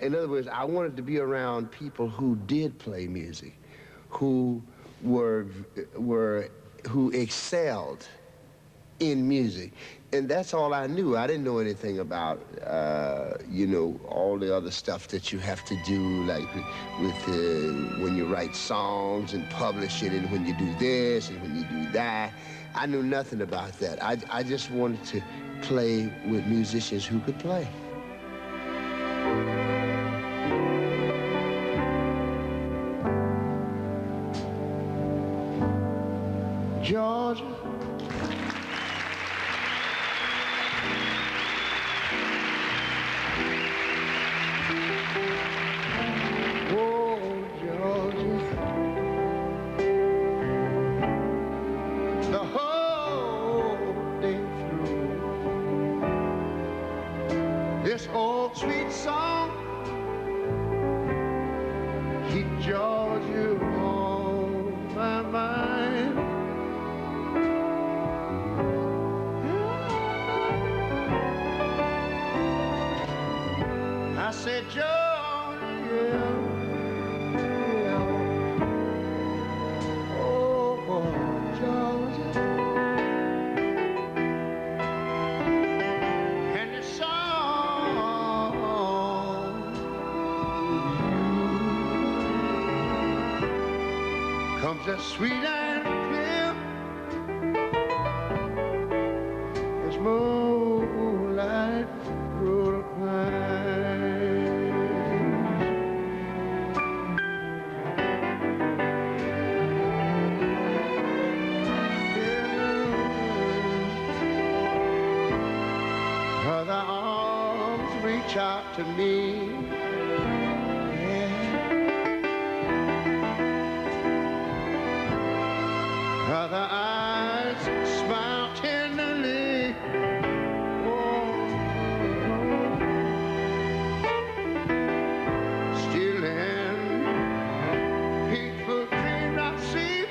In other words, I wanted to be around people who did play music, who were, were who excelled in music. And that's all I knew. I didn't know anything about, all the other stuff that you have to do, like when you write songs and publish it, and when you do this and when you do that. I knew nothing about that. I just wanted to play with musicians who could play. Georgia, oh Georgia, the whole day through, this old sweet song keep Georgia on my mind. I said, Georgia, oh, Georgia, and the song comes as sweet and clear as moonlight through the pines. Other arms reach out to me, yeah. Other eyes smile tenderly. Still in peaceful dreams I see,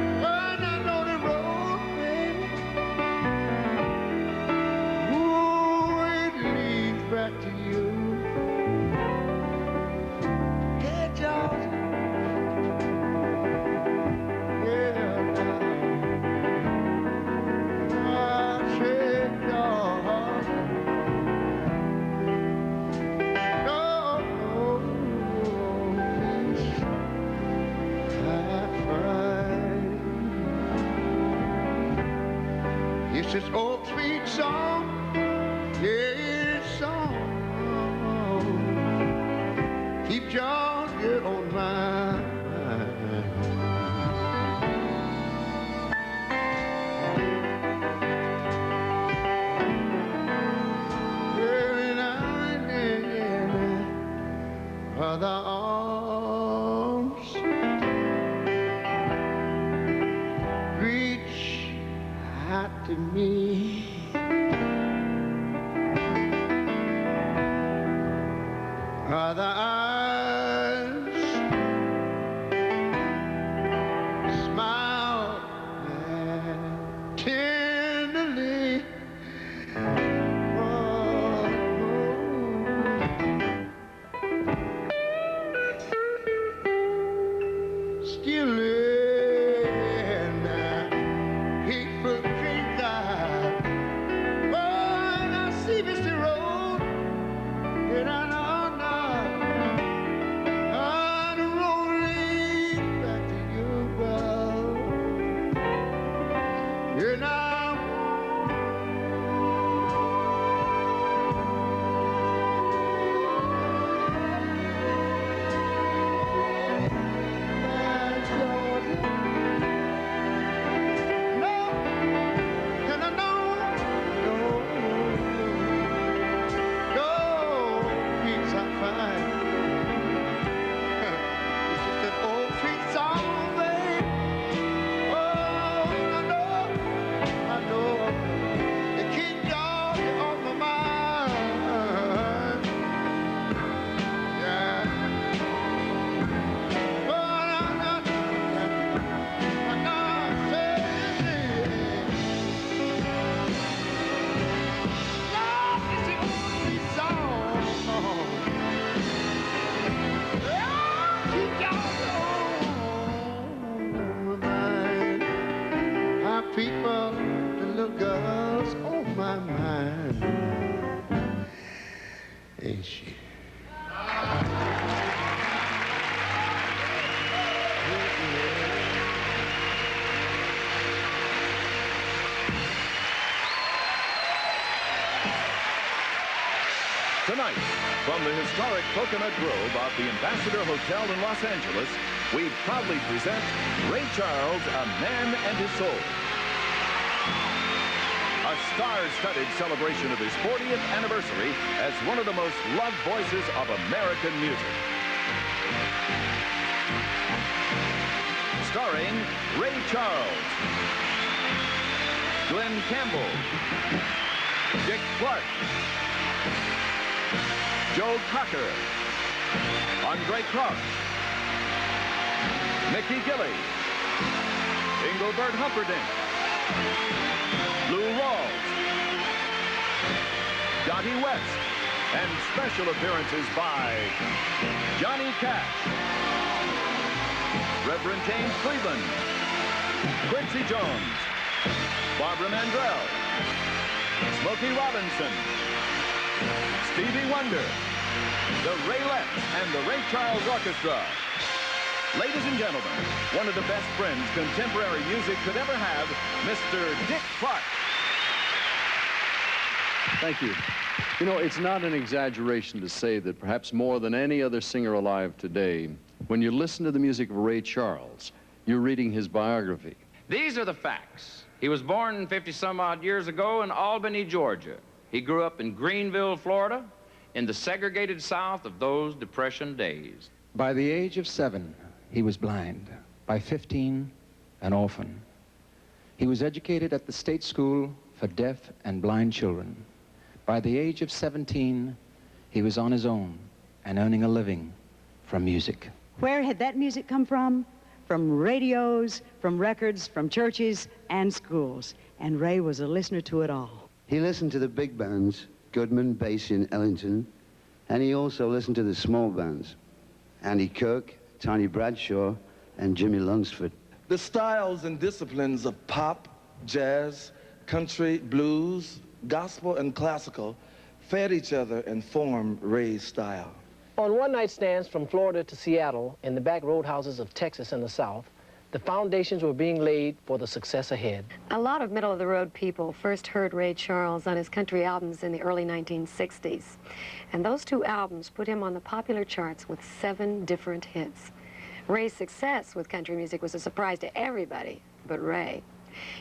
when I know the road, baby, ooh, it leads back to you. Hey, Georgia, yeah, I said, Georgia, it's this old sweet song, yeah, song. Keep Georgia on my mind. Every now and then, other arms reach out to me. Other eyes smile tenderly. Oh, still in hateful dreams I see Mr. Road, and I know mind. Ain't she? Tonight, from the historic Coconut Grove of the Ambassador Hotel in Los Angeles, we proudly present Ray Charles, A Man and His Soul. A star-studded celebration of his 40th anniversary as one of the most loved voices of American music. Starring Ray Charles, Glenn Campbell, Dick Clark, Joe Cocker, Andre Crouch, Mickey Gilley, Engelbert Humperdinck, Lou Rawls, Dottie West, and special appearances by Johnny Cash, Reverend James Cleveland, Quincy Jones, Barbara Mandrell, Smokey Robinson, Stevie Wonder, the Raylettes, and the Ray Charles Orchestra. Ladies and gentlemen, one of the best friends contemporary music could ever have, Mr. Dick Clark. Thank you. You know, it's not an exaggeration to say that perhaps more than any other singer alive today, when you listen to the music of Ray Charles, you're reading his biography. These are the facts. He was born 50-some-odd years ago in Albany, Georgia. He grew up in Greenville, Florida, in the segregated South of those Depression days. By the age of 7, he was blind. By 15, an orphan. He was educated at the state school for deaf and blind children. By the age of 17, he was on his own and earning a living from music. Where had that music come from? From radios, from records, from churches, and schools. And Ray was a listener to it all. He listened to the big bands, Goodman, Basie, and Ellington, and he also listened to the small bands, Andy Kirk, Tony Bradshaw, and Jimmy Lunsford. The styles and disciplines of pop, jazz, country, blues, gospel, and classical fed each other and formed Ray's style. On one-night stands from Florida to Seattle in the back roadhouses of Texas and the South, the foundations were being laid for the success ahead. A lot of middle-of-the-road people first heard Ray Charles on his country albums in the early 1960s. And those 2 albums put him on the popular charts with 7 different hits. Ray's success with country music was a surprise to everybody but Ray.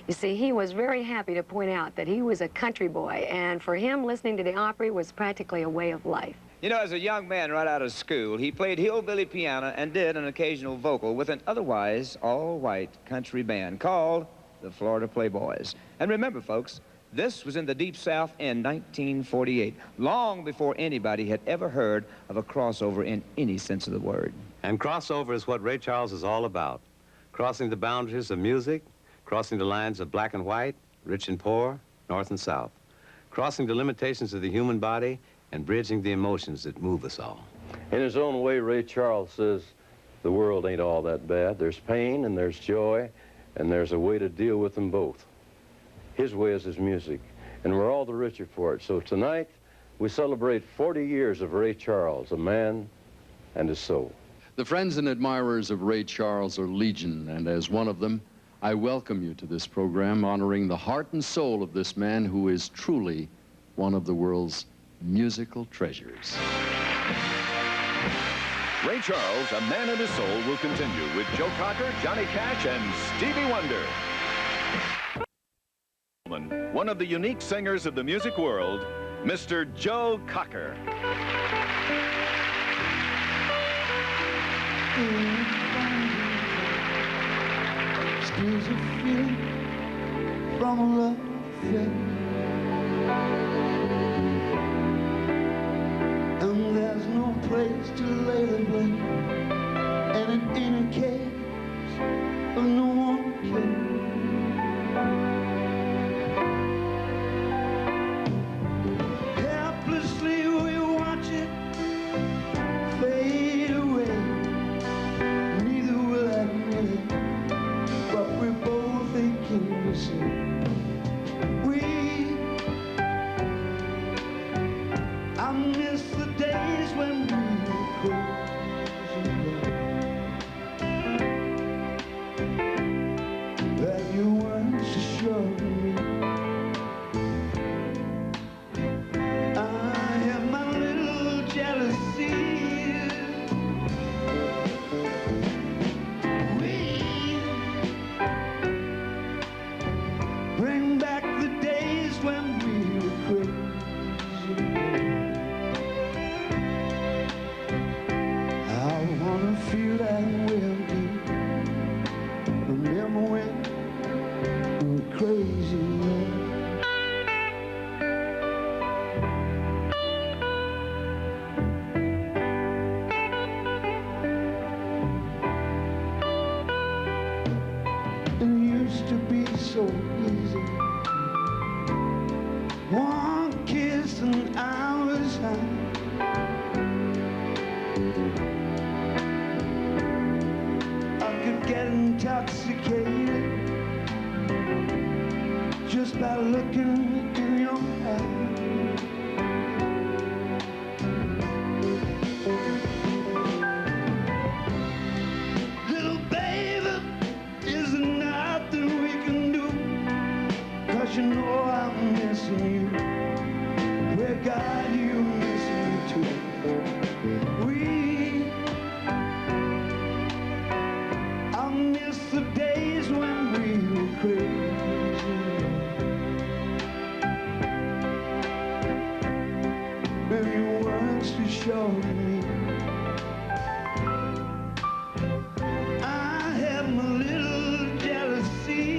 You see, he was very happy to point out that he was a country boy, and for him, listening to the Opry was practically a way of life. You know, as a young man right out of school, he played hillbilly piano and did an occasional vocal with an otherwise all-white country band called the Florida Playboys. And remember, folks, this was in the Deep South in 1948, long before anybody had ever heard of a crossover in any sense of the word. And crossover is what Ray Charles is all about. Crossing the boundaries of music, crossing the lines of black and white, rich and poor, north and south. Crossing the limitations of the human body and bridging the emotions that move us all. In his own way, Ray Charles says the world ain't all that bad. There's pain and there's joy, and there's a way to deal with them both. His way is his music, and we're all the richer for it. So tonight, we celebrate 40 years of Ray Charles, a man and his soul. The friends and admirers of Ray Charles are legion, and as one of them, I welcome you to this program honoring the heart and soul of this man who is truly one of the world's musical treasures. Ray Charles, A Man and His Soul, will continue with Joe Cocker, Johnny Cash, and Stevie Wonder. One of the unique singers of the music world, Mr. Joe Cocker. There's a feeling from a love affair, and there's no place to lay the blame, and it ain't a case of no one cares. Helplessly we watch it fade away, neither will admit it, but we're both aching to see. We by looking in your eyes. Little baby, is there nothing we can do? 'Cause you know I'm missing you. Where God, you miss me too. I miss the days when we were crazy, when you weren't so sure of me. I had my little jealousy.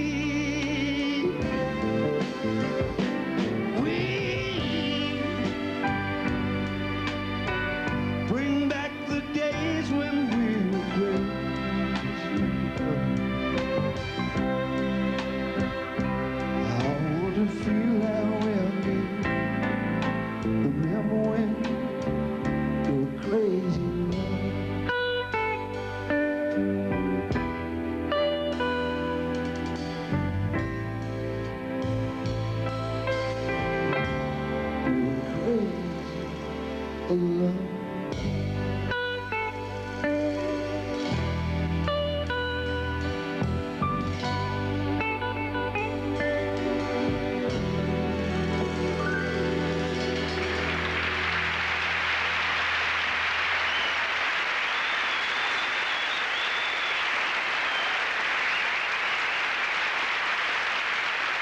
We bring back the days when we were crazy. I want to feel that way again. Remember when you were crazy, love.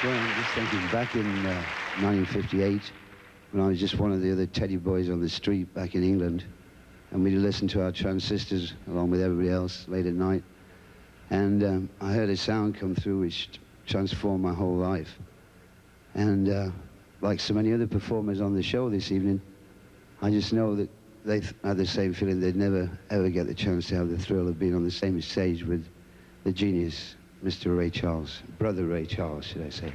Well, I'm just thinking back in 1958, when I was just one of the other teddy boys on the street back in England, and we listened to our transistors along with everybody else late at night, and I heard a sound come through which transformed my whole life. And like so many other performers on the show this evening, I just know that they had the same feeling. They'd never ever get the chance to have the thrill of being on the same stage with the genius, Mr. Ray Charles, Brother Ray Charles, should I say.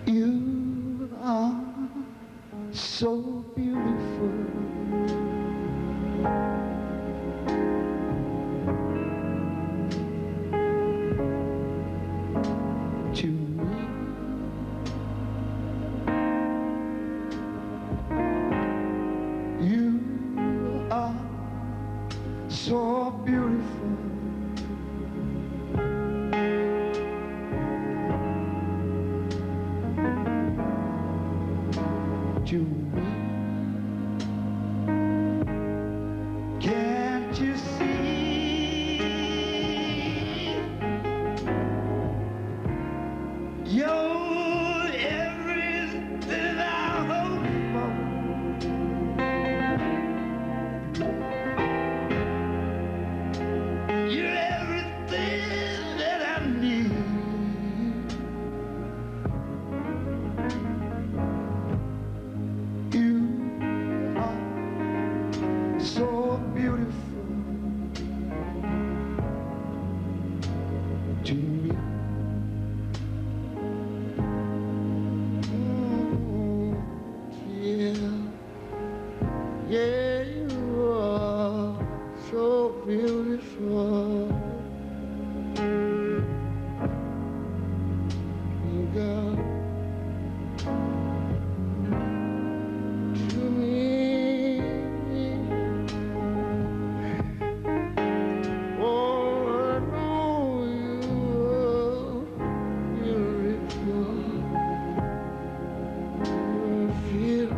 You are so beautiful. To me, you are so beautiful. To me, can't you see? You're everything I hope for. You're everything that I need. So beautiful to me. Yeah, yeah, you are so beautiful. God, to me. Oh, I know you are beautiful. I feel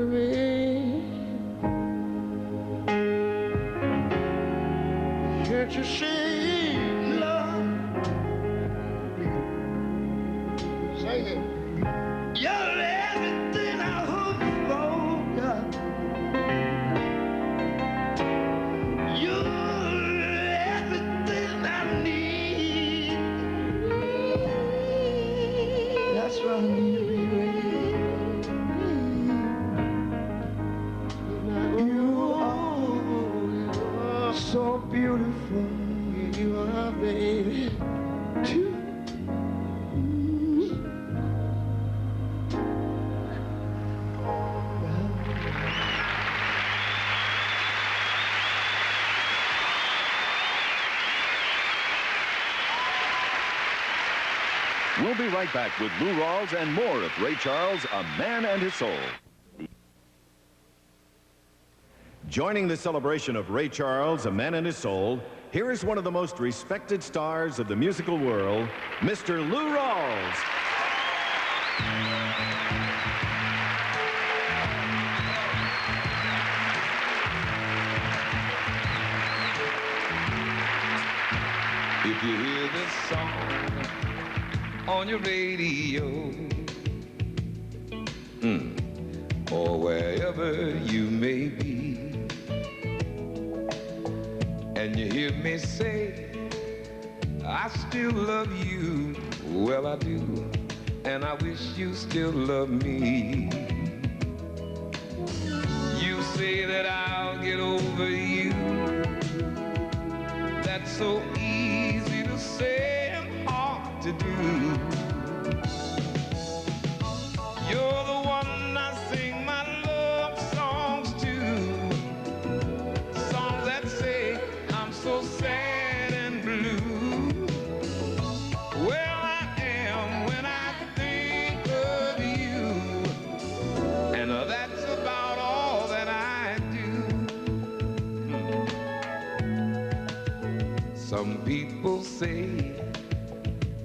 me. Can't you see, love? Sing it. You're everything I hope for, God. You're everything I need. That's what I need to be with you. You are so beautiful. You are, baby. We'll be right back with Lou Rawls and more of Ray Charles, A Man and His Soul. Joining the celebration of Ray Charles, A Man and His Soul, here is one of the most respected stars of the musical world, Mr. Lou Rawls. If you hear this song on your radio, or wherever you may be, and you hear me say, I still love you, well I do, and I wish you still love me. You say that I'll get over you, that's so easy to say and hard to do. You're the one I sing my love songs to, songs that say I'm so sad and blue. Well, I am when I think of you, and that's about all that I do. Some people say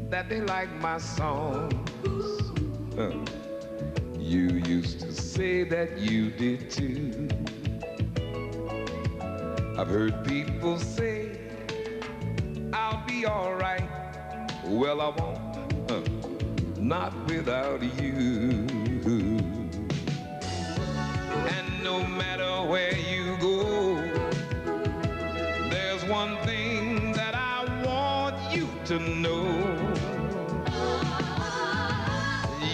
that they like my songs. You used to say that you did too. I've heard people say I'll be all right. Well, I won't, not without you. And no matter where you go, there's one thing that I want you to know.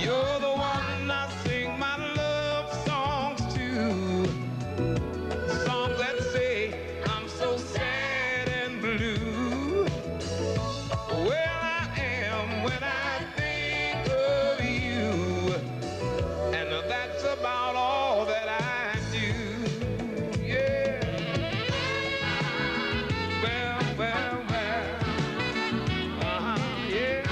You're the one I sing my love songs to, songs that say I'm so sad and blue. Well, I am when I think of you, and that's about all that I do. Yeah. Well, well, well. Yeah.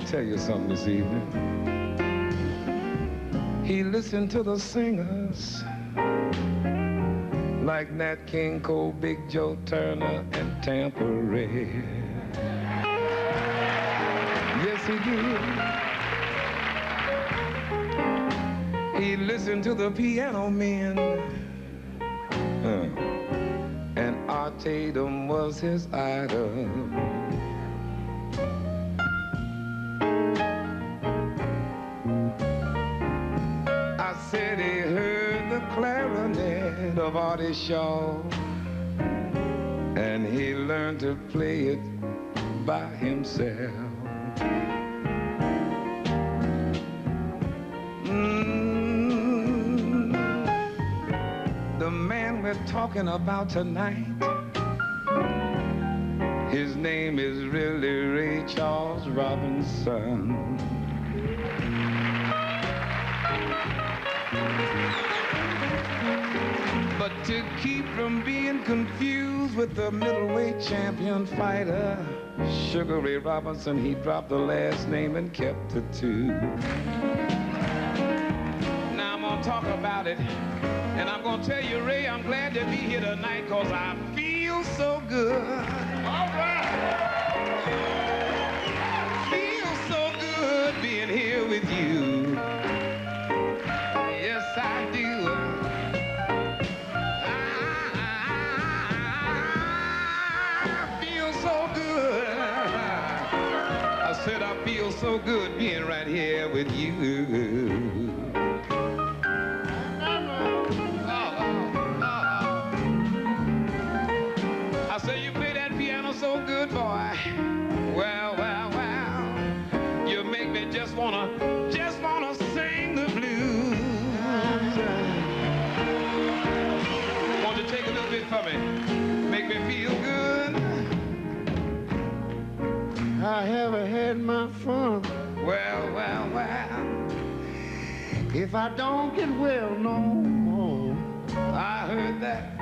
Tell you something this evening. He listened to the singers like Nat King Cole, Big Joe Turner, and Tampa-Ray. Yes, he did. He listened to the piano men, and Art Tatum was his idol. Said he heard the clarinet of Artie Shaw, and he learned to play it by himself. The man we're talking about tonight His name is really Ray Charles Robinson. But to keep from being confused with the middleweight champion fighter, Sugar Ray Robinson, he dropped the last name and kept the two. Now I'm gonna talk about it, and I'm gonna tell you, Ray, I'm glad to be here tonight because I feel so good. All right. Feel so good being here with you. Yes, I do. I feel so good being right here with you. I say you play that piano so good, boy. Well, well, well. You make me just wanna sing the blues. Won't you take a little bit for me? Make me feel good. I haven't had my fun. Well, well, well. If I don't get well no more. I heard that.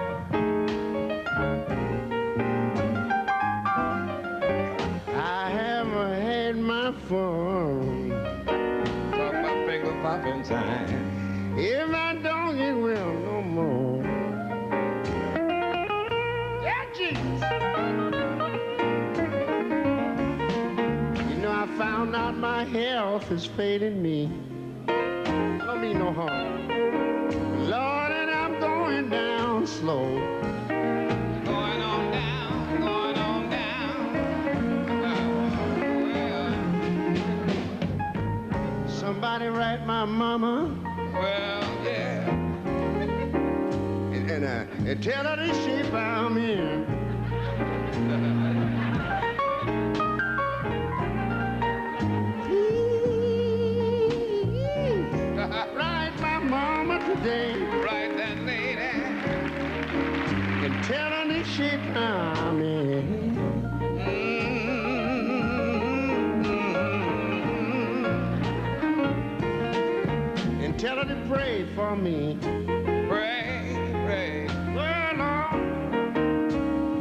I haven't had my fun. Talk about finger popping time. If I don't get well no more. Yeah, Jesus. I found out my health is failing me. Don't mean no harm. Lord, and I'm going down slow. Going on down, going on down. Well. Somebody write my mama. Well, yeah. And tell her the shape I'm in. Right, that lady. And tell her the shape I'm in. And tell her to pray for me. Pray, pray. Well,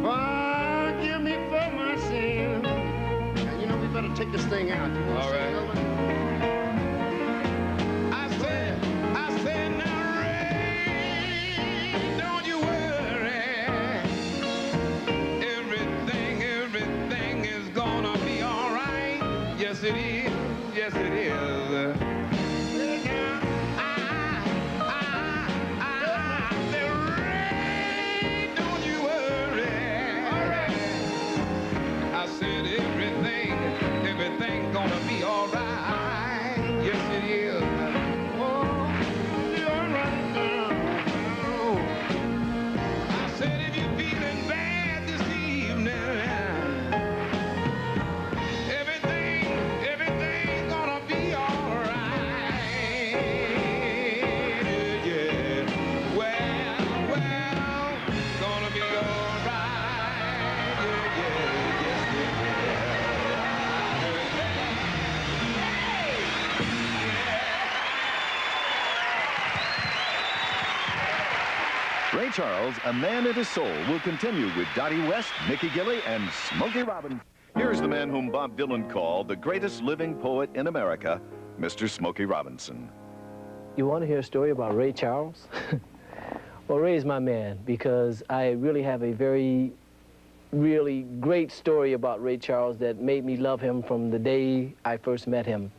Lord, forgive me for my sin. And you know, we better take this thing out. You all right. Yes, it is. Yes, it is. Don't you worry. I said everything's gonna be all right. Yes, it is. Oh, you're right now. I said if you're feeling bad this evening, Ray Charles, A Man and His Soul, will continue with Dottie West, Mickey Gilley, and Smokey Robinson. Here's the man whom Bob Dylan called the greatest living poet in America, Mr. Smokey Robinson. You want to hear a story about Ray Charles? Well, Ray is my man because I really have a really great story about Ray Charles that made me love him from the day I first met him.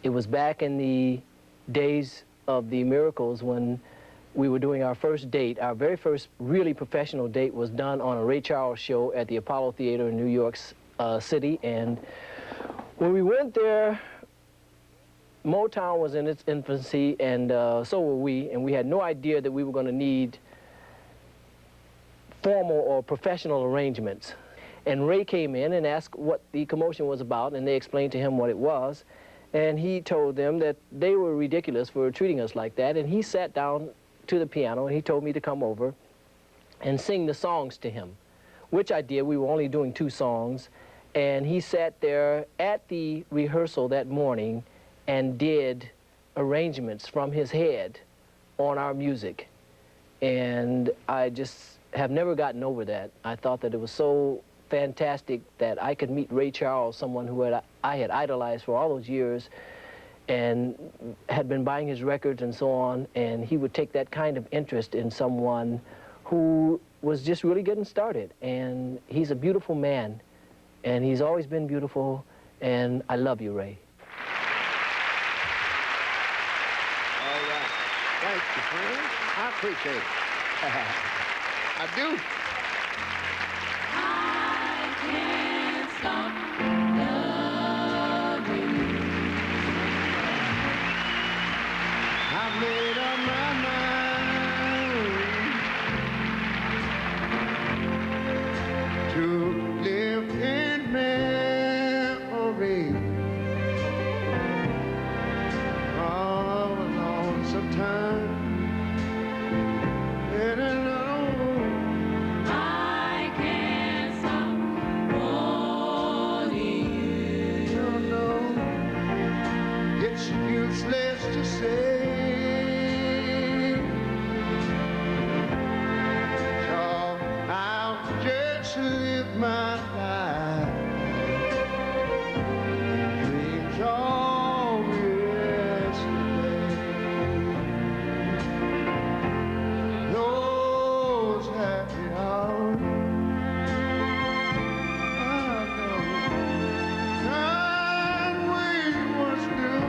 It was back in the days of the Miracles when we were doing our first date. Our very first really professional date was done on a Ray Charles show at the Apollo Theater in New York City. And when we went there, Motown was in its infancy, and so were we, and we had no idea that we were going to need formal or professional arrangements. And Ray came in and asked what the commotion was about, and they explained to him what it was. And he told them that they were ridiculous for treating us like that, and he sat down to the piano and he told me to come over and sing the songs to him. which I did. We were only doing 2 songs. And he sat there at the rehearsal that morning and did arrangements from his head on our music. And I just have never gotten over that. I thought that it was so fantastic that I could meet Ray Charles, someone who I had idolized for all those years and had been buying his records and so on, and he would take that kind of interest in someone who was just really getting started. And he's a beautiful man, and he's always been beautiful, and I love you, Ray. All right. Thank you, friend. I appreciate it. I do. I can't stop loving you. I've made up my mind to live in memory of a lonesome time. I can't stop wanting you. No, it's useless to say. So I'll just live my life. Dreams of yesterday. Those happy hours. I know time we was new.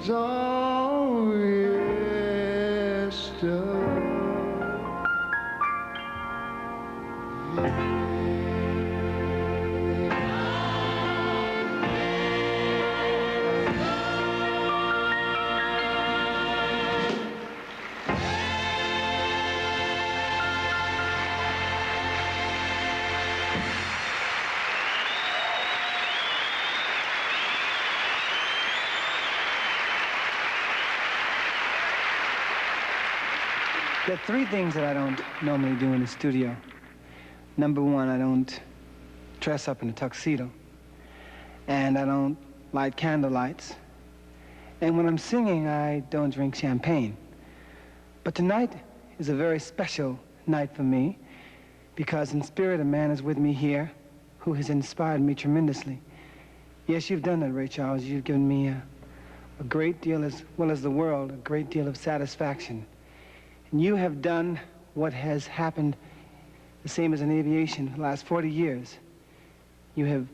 songs of yesterday. There are three things that I don't normally do in the studio. Number one, I don't dress up in a tuxedo. And I don't light candle lights. And when I'm singing, I don't drink champagne. But tonight is a very special night for me because in spirit, a man is with me here who has inspired me tremendously. Yes, you've done that, Ray Charles. You've given me a great deal, as well as the world, a great deal of satisfaction. And you have done what has happened the same as in aviation the last 40 years. You have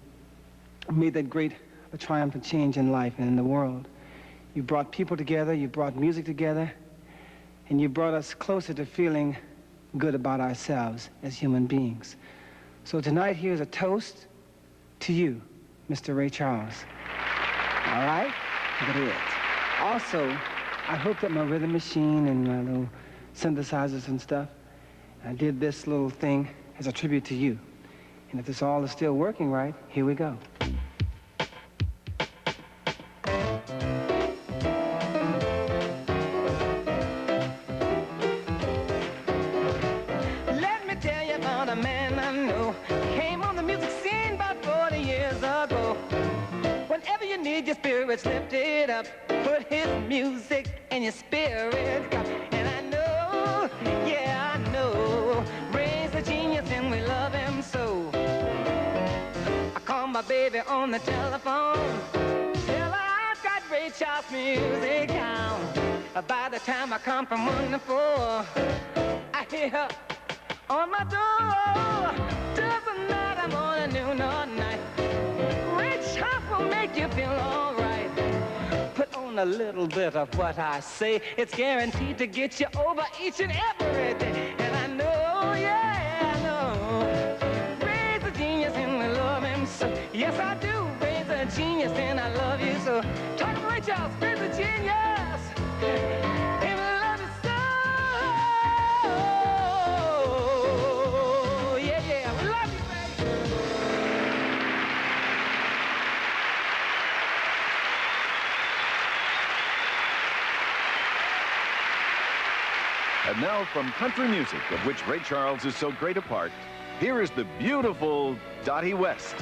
made that great a triumphant change in life and in the world. You brought people together, you brought music together, and you brought us closer to feeling good about ourselves as human beings. So tonight here's a toast to you, Mr. Ray Charles. All right? Look at it. Also, I hooked up my rhythm machine and my little synthesizers and stuff. I did this little thing as a tribute to you. And if this all is still working right, here we go. Let me tell you about a man I know. Came on the music scene about 40 years ago. Whenever you need your spirits lifted up, put his music in your spirit cup. And I know, yeah, I know, Ray's a genius and we love him so. I call my baby on the telephone, tell her I've got Ray Charles music down. By the time I come from 1 to 4, I hear her on my door. Doesn't matter morning, noon, or night, Ray Charles will make you feel all right. Put on a little bit of what I say. It's guaranteed to get you over each and every day. And I know, yeah, I know, Ray's a genius and we love him so. Yes, I do. Ray's a genius and I love you so. Talk to Ray Charles, Ray's a genius. And we love you so. Yeah, yeah, we love you, baby. And now from country music, of which Ray Charles is so great a part, here is the beautiful Dottie West.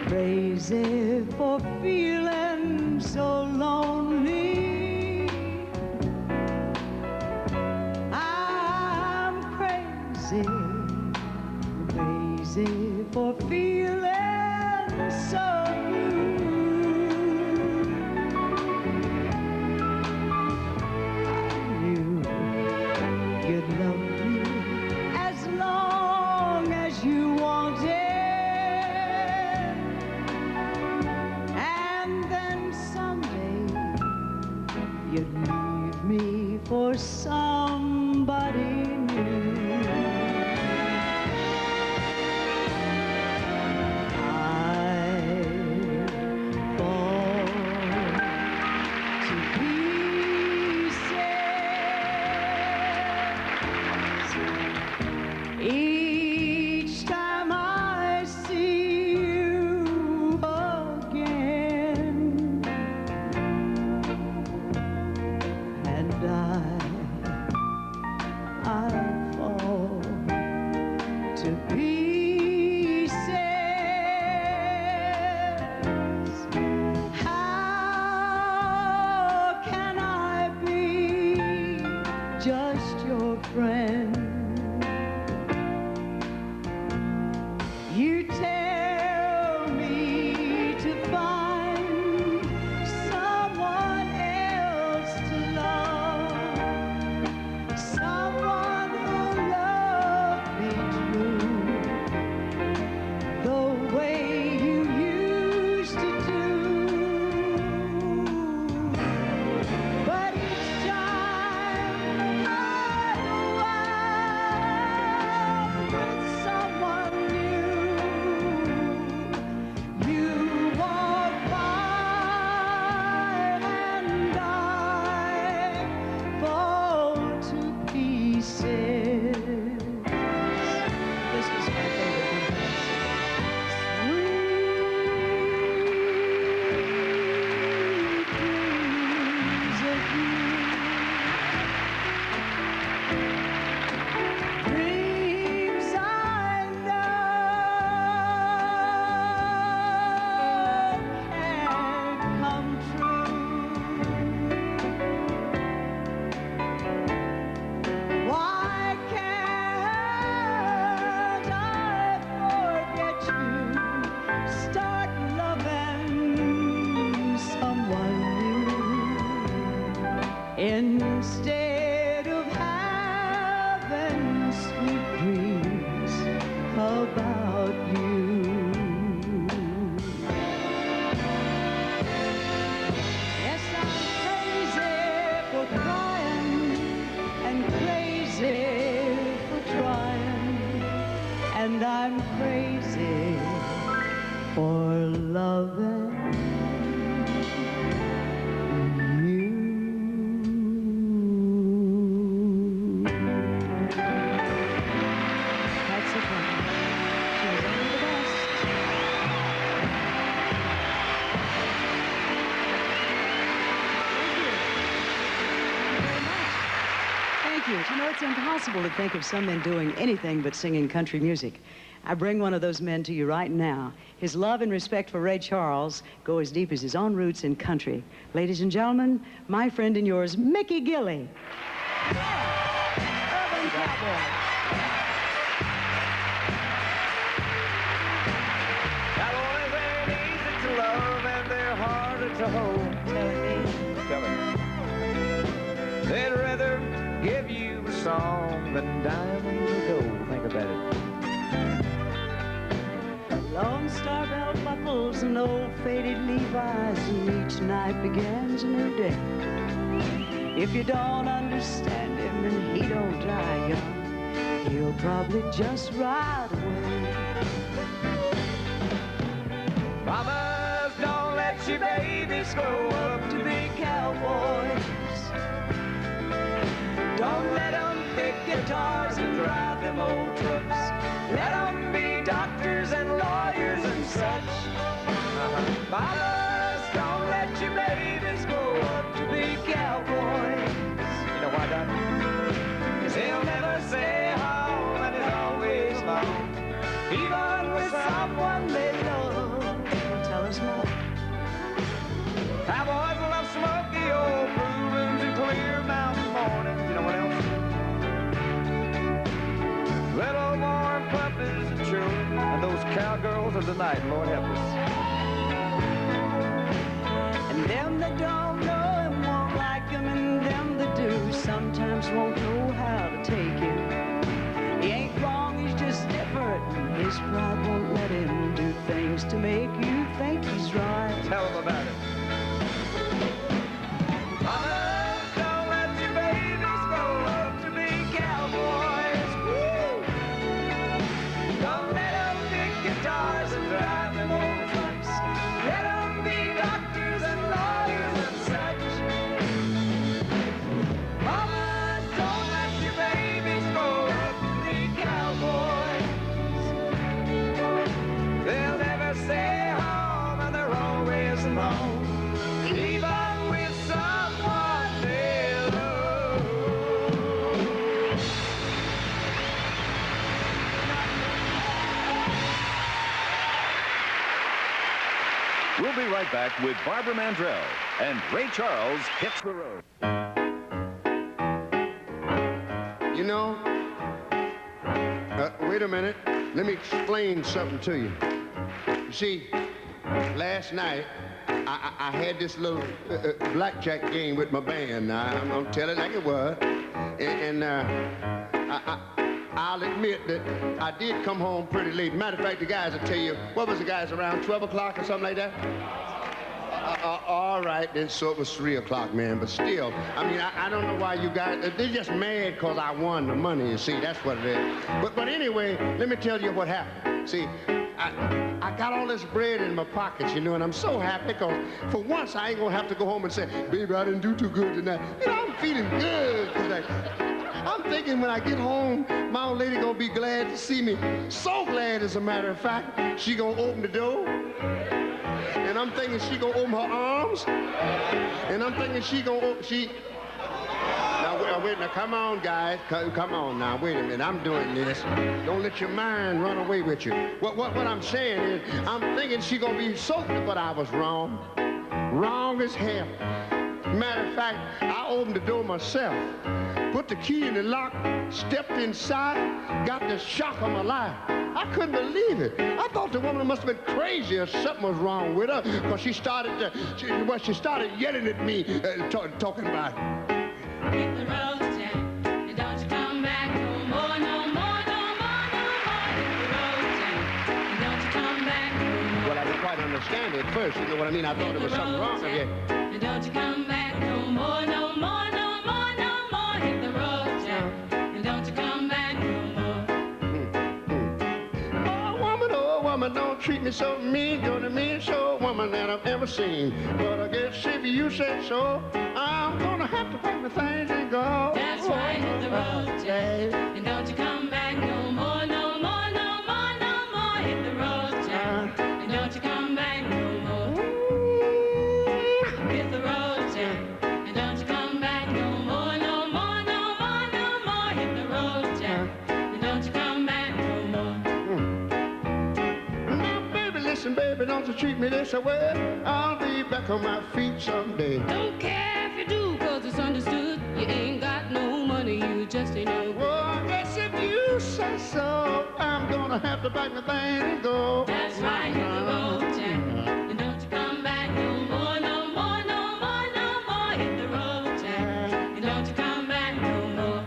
Crazy for feeling so lonely. I'm crazy, crazy for feeling so blue. I knew you'd love me as long as you wanted. You'd leave me for somebody new. I fall to pieces each time I see you again. I fall to pieces. How can I be just your friend? You tell me to find someone else to love. Someone who loved me true. instead of having sweet dreams about you. Yes, I'm crazy for trying and crazy for trying, and I'm crazy for loving you. That's it. She was only the best. Thank you. You know, it's impossible to think of some men doing anything but singing country music. I bring one of those men to you right now. His love and respect for Ray Charles go as deep as his own roots in country. Ladies and gentlemen, my friend and yours, Mickey Gilley. Urban Cowboy. Cowboys ain't easy to love and they're harder to hold. Tell me. They'd rather give you a song than diamonds or gold. Think about it. Lone Star belt buckles and old faded Levi's, and each night begins a new day. If you don't understand him and he don't die young, he'll probably just ride away. Mamas, don't let your babies grow up to be cowboys. Don't let them pick guitars and drive them old trucks. Let them be doctors and lawyers and such. Mamas, don't let your babies grow up to be cowboys. You know why, Doc? 'Cause they'll never stay home and it's always long. Even with someone they love. Tell us more. Cowboys love smoky old brew rooms and clear mountain mornings. You know what else? Little warm puppies and children, and those cowgirls of the night, Lord help us. And them that don't know him won't like him, and them that do sometimes won't know how to take him. He ain't wrong, he's just different. His pride won't let him do things to make you think he's right. Tell him about it. Mama, don't let your babies grow up to be cowboys. Woo! Don't let them pick guitars and drive them old trucks. Let them be doctors and lawyers and such. Mama, don't let your babies grow up to be cowboys. They'll never stay home and they're always alone. Even with someone they love. We'll be right back with Barbara Mandrell and Ray Charles Hits the Road. You know, wait a minute. Let me explain something to you. You see, last night, I had this little blackjack game with my band. Now, I'm going to tell it like it was. And I'll admit that I did come home pretty late. Matter of fact, the guys will tell you, what was the guys, around 12 o'clock or something like that? All right, then, so it was 3 o'clock, man. But still, I mean, I don't know why you guys, they're just mad because I won the money, you see. That's what it is. But anyway, let me tell you what happened. See, I got all this bread in my pockets, you know, and I'm so happy because for once I ain't going to have to go home and say, baby, I didn't do too good tonight. You know, I'm feeling good today. I'm thinking when I get home, my old lady going to be glad to see me. So glad, as a matter of fact. She going to open the door. And I'm thinking she going to open her arms. And I'm thinking she going to open, Now, wait, now, come on, guys. Come on now, wait a minute. I'm doing this. Don't let your mind run away with you. What I'm saying is, I'm thinking she gonna be so, but I was wrong. Wrong as hell. Matter of fact, I opened the door myself, put the key in the lock, stepped inside, got the shock of my life. I couldn't believe it. I thought the woman must have been crazy or something was wrong with her, because she started yelling at me, talking about it. understand it at first, you know what I mean? I thought there was something wrong with it. And don't you come back no more, no more, no more, no more. Hit the road, Jack. And don't you come back no more. Oh, woman, don't treat me so mean. You're the meanest old woman that I've ever seen. But I guess if you said so, I'm gonna have to pack my things and go. That's right, hit the road, Jack. And don't you come back no more, no more, no more, no more. Hit the road, Jack. And don't you come back no more. Hit the road, Jack. And don't you come back no more, no more, no more, no more. Hit the road, Jack. And don't you come back no more. Now, baby, listen, baby, don't you treat me this way. I'll be back on my feet someday. Don't care if you do, 'cause it's understood. You ain't got no money, you just ain't no good. Well, I guess if you say so, I'm gonna have to pack my things and go. That's right, hit the road, Jack. And don't you come back no more, no more, no more, no more. Hit the road, Jack. And don't you come back no more.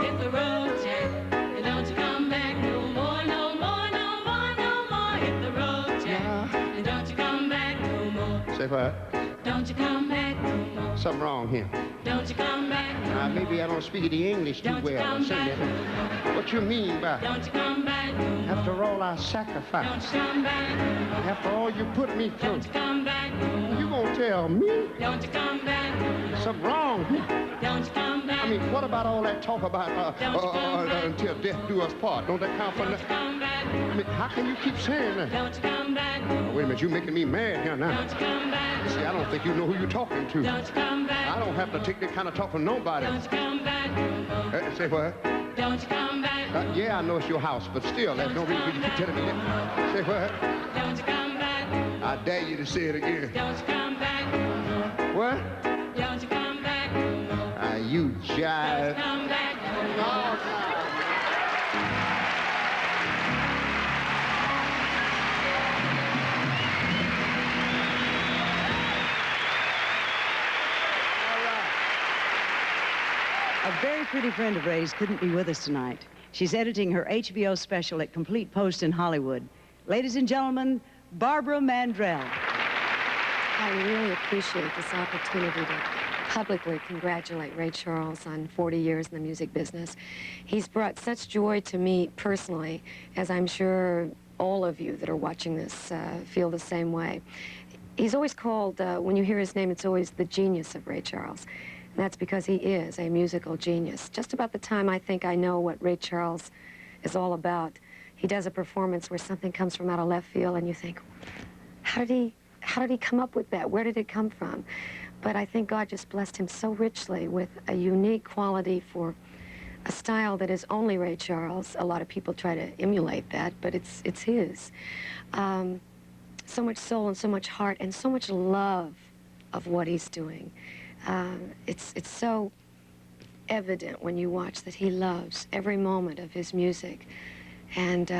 Hit the road, Jack. And don't you come back no more, no more, no more, no more. Hit the road, Jack. And don't you come back no more. Say what? Don't you come back no more. Something wrong here. Don't you come back no more. Maybe I don't speak the English too Don't you well. come Say back that. no more. What you mean by? Don't you come back no more. After all our Don't sacrifice, you come back no more. after all you put me through, Don't you come back no more. you gonna tell me Don't you come back no more. something wrong here? Don't you come back. I mean, what about all that talk about Don't you come back. until death do us part? Don't that count for Don't you nothing? come back. I mean, how can you keep saying that? Don't you come back. Wait a minute, you're making me mad here now. Don't you come back. See, I don't think you know who you're talking to. Don't you come back. I don't have to take that kind of talk from nobody. Don't you come back no more. Say what? Don't you come back. Yeah, I know it's your house, but still, there's no reason for you to keep telling me that. Say what? Don't you come back. I dare you to say it again. Don't you come back no more. What? Don't you come back no more. You Don't jive. you come back no more. A very pretty friend of Ray's couldn't be with us tonight. She's editing her HBO special at Complete Post in Hollywood. Ladies and gentlemen, Barbara Mandrell. I really appreciate this opportunity to publicly congratulate Ray Charles on 40 years in the music business. He's brought such joy to me personally, as I'm sure all of you that are watching this feel the same way. He's always called, when you hear his name, it's always the genius of Ray Charles. And that's because he is a musical genius. Just about the time I think I know what Ray Charles is all about, he does a performance where something comes from out of left field and you think, how did he come up with that? Where did it come from? But I think God just blessed him so richly with a unique quality for a style that is only Ray Charles. A lot of people try to emulate that, but it's his. So much soul and so much heart and so much love of what he's doing. It's so evident when you watch that he loves every moment of his music. And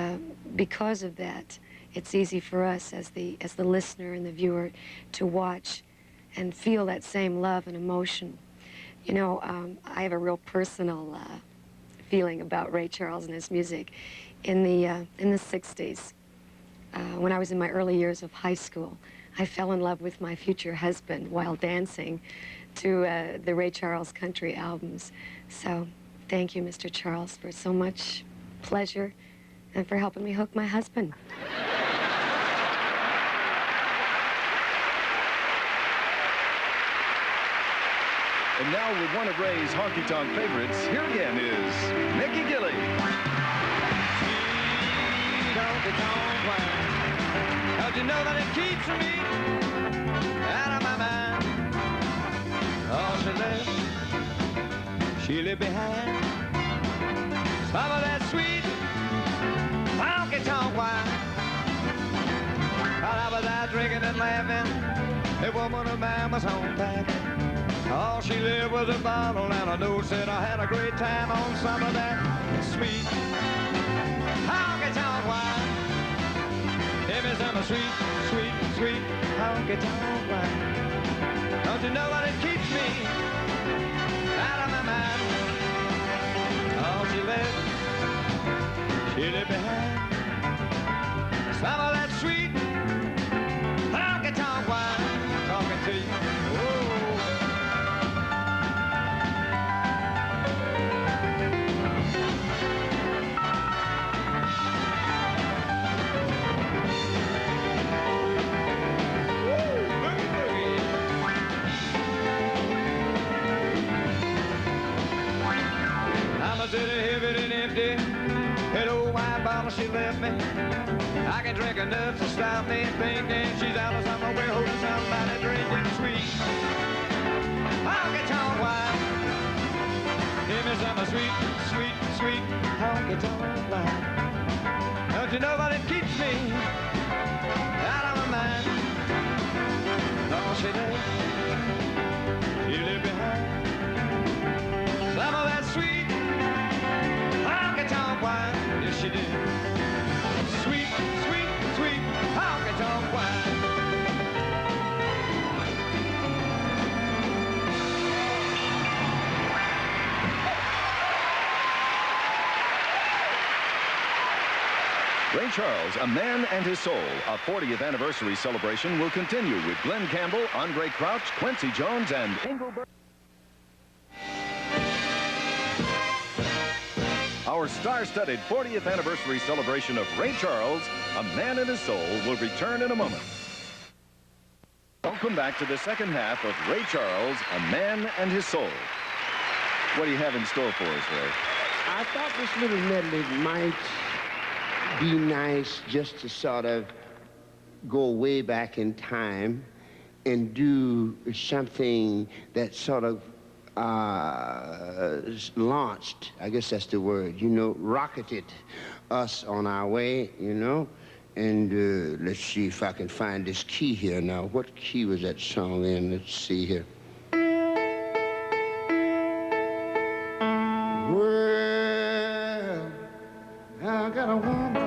because of that, it's easy for us as the listener and the viewer to watch and feel that same love and emotion. You know, I have a real personal feeling about Ray Charles and his music. In the 60s, when I was in my early years of high school, I fell in love with my future husband while dancing to the Ray Charles country albums. So thank you, Mr. Charles, for so much pleasure and for helping me hook my husband. And now with one of Ray's honky-tonk favorites, here again is Mickey Gilley. How'd you know that it keeps me out of my mind? All she left behind some of that sweet honky-tonk wine. While I was out drinking and laughing, a woman of mine was home packing. All she lived was a bottle and a note said I had a great time on some of that sweet honky-tonk wine. Give me some sweet, sweet, sweet honky-tonk wine. Don't you know that it keeps me out of my mind? All she left behind some of that sweet was it heavy and empty? That old wine bottle she left me. I can drink enough to stop me thinking she's out of somewhere holding somebody drinking sweet. Honky-tonk wine. Give me some sweet, sweet, sweet honky-tonk wine. Don't you know what it keeps me out of my mind? Oh, she does. She lived behind some of that sweet honky-tonk wine. Yes, she did. Sweet, sweet, sweet honky-tonk wine. Ray Charles, A Man and His Soul, a 40th anniversary celebration will continue with Glenn Campbell, Andre Crouch, Quincy Jones, and Engelbert. Our star-studded 40th anniversary celebration of Ray Charles, A Man and His Soul, will return in a moment. Welcome back to the second half of Ray Charles, A Man and His Soul. What do you have in store for us, Ray? I thought this little medley might be nice just to sort of go way back in time and do something that sort of launched, I guess that's the word, you know, rocketed us on our way, you know. And let's see if I can find this key here now. What key was that song in? Let's see here. Well, I got a woman.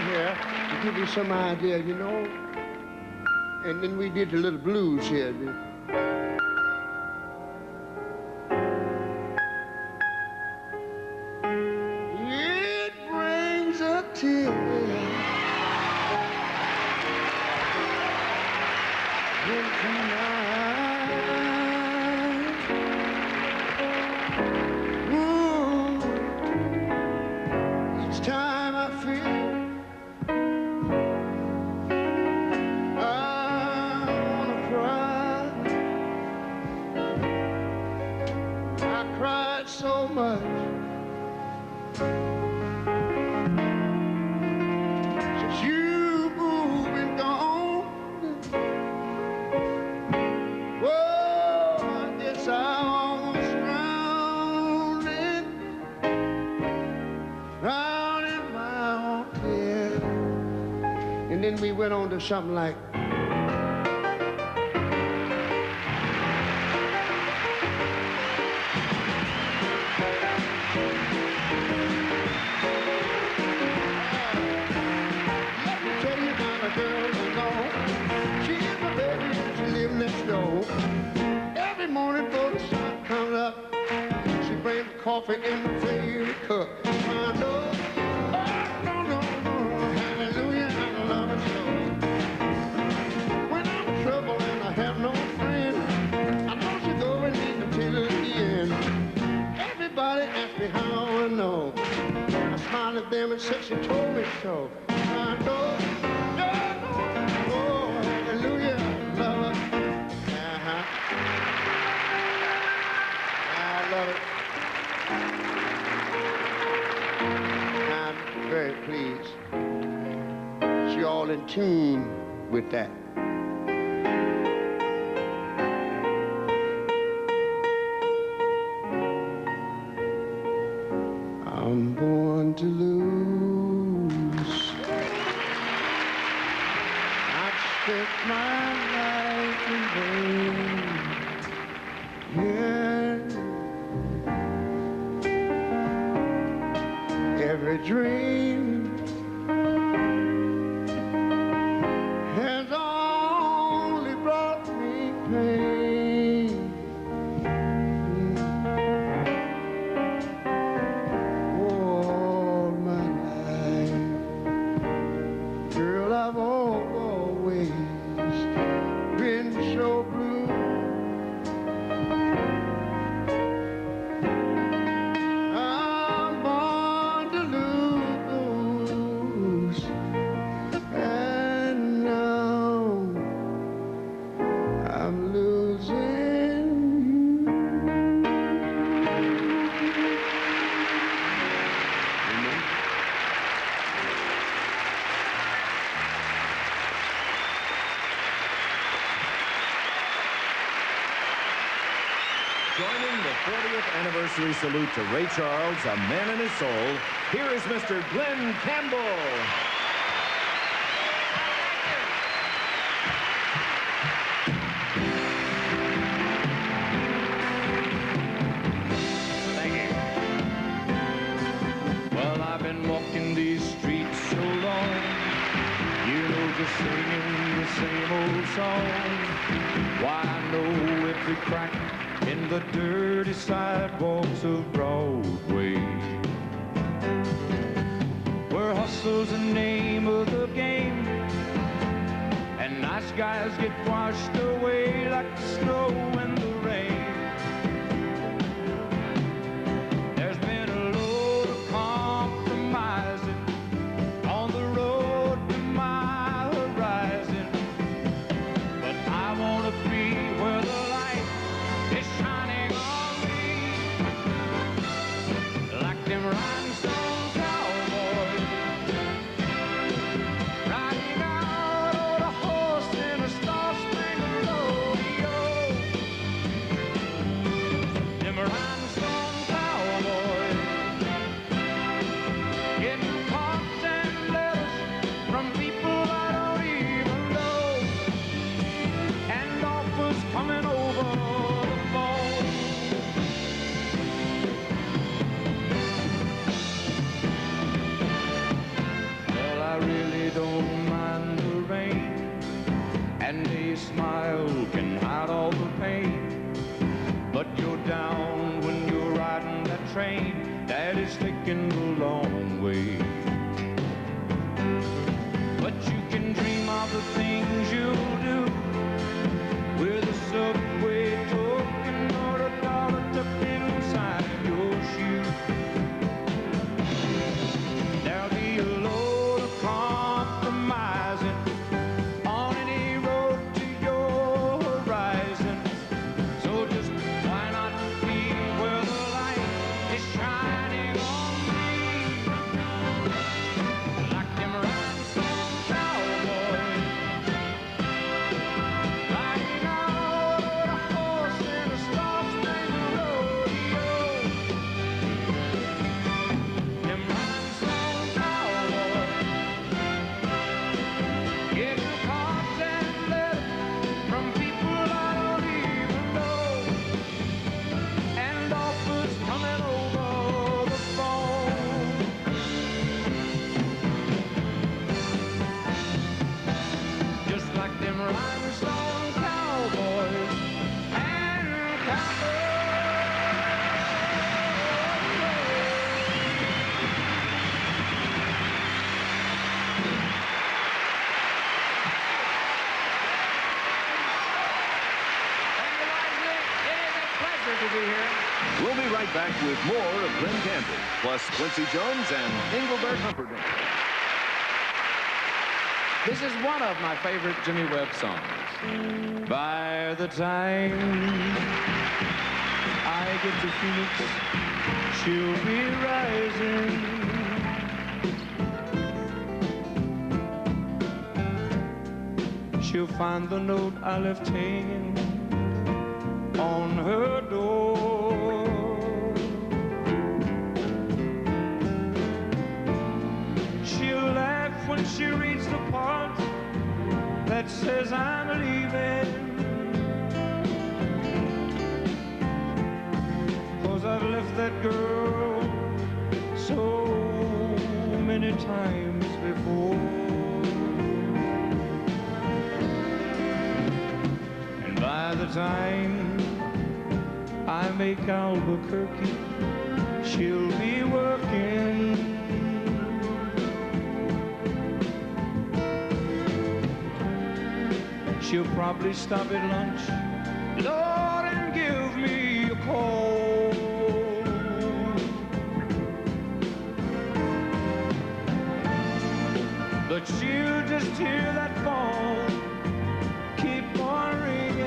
Here to give you some idea, you know. And then we did a little blues here. It brings a tear into my eyes. Ooh, each time I feel so much since you've been gone. Whoa, I guess I almost drowned in my own tears. And then we went on to something like, every morning before the sun comes up, she brings coffee in the favorite cup. I know, no, hallelujah, I love her so. When I'm in trouble and I have no friend, I know she'll go and leave me till the end. Everybody asks me how I know. I smile at them and said she told me so. I know, oh, hallelujah, I love her. I love it. I'm very pleased. She's all in tune with that. I'm born to lose. I've spent my life in vain. Yeah. Every dream has 40th anniversary salute to Ray Charles, a man in his soul. Here is Mr. Glenn Campbell. Well, I've been walking these streets so long, you know, just singing the same old song. Why, I know every crack in the dirty sidewalks of Broadway, where hustle's the name of the game, and nice guys get washed away like the snow and the rain. There's been a load of compromising on the road to my horizon, but I want to be where the light is shining on me, like them rhinestone cowboys, riding out on a horse in a star-spangled rodeo. Them rhinestone cowboys, getting cards and letters from people I don't even know, and offers coming over the phone. Well, I really don't mind the rain, and a smile can hide all the pain, but you're down when you're riding that train that is taking the long way. But you can dream of the things you'll do with a subway token or a dollar tucked inside your shoe. There'll be a load of compromising on any road to your horizon. So just why not be where the light is shining on me, like them rhinestone cowboys, riding out on a horse in a star-spangled rodeo. Them rhinestone cowboys, getting cards and letters from people I don't even know, and offers coming over the phone. Just like them rhinestone cowboys and cowboys. To be here. We'll be right back with more of Glenn Campbell, plus Quincy Jones and Engelbert Humperdinck. This is one of my favorite Jimmy Webb songs. By the time I get to Phoenix, she'll be rising. She'll find the note I left hanging on her door. She'll laugh when she reads the part that says I'm leaving, 'cause I've left that girl so many times before. And by the time I make Albuquerque, she'll be working. She'll probably stop at lunch, Lord, and give me a call. But she'll just hear that phone keep on ringing.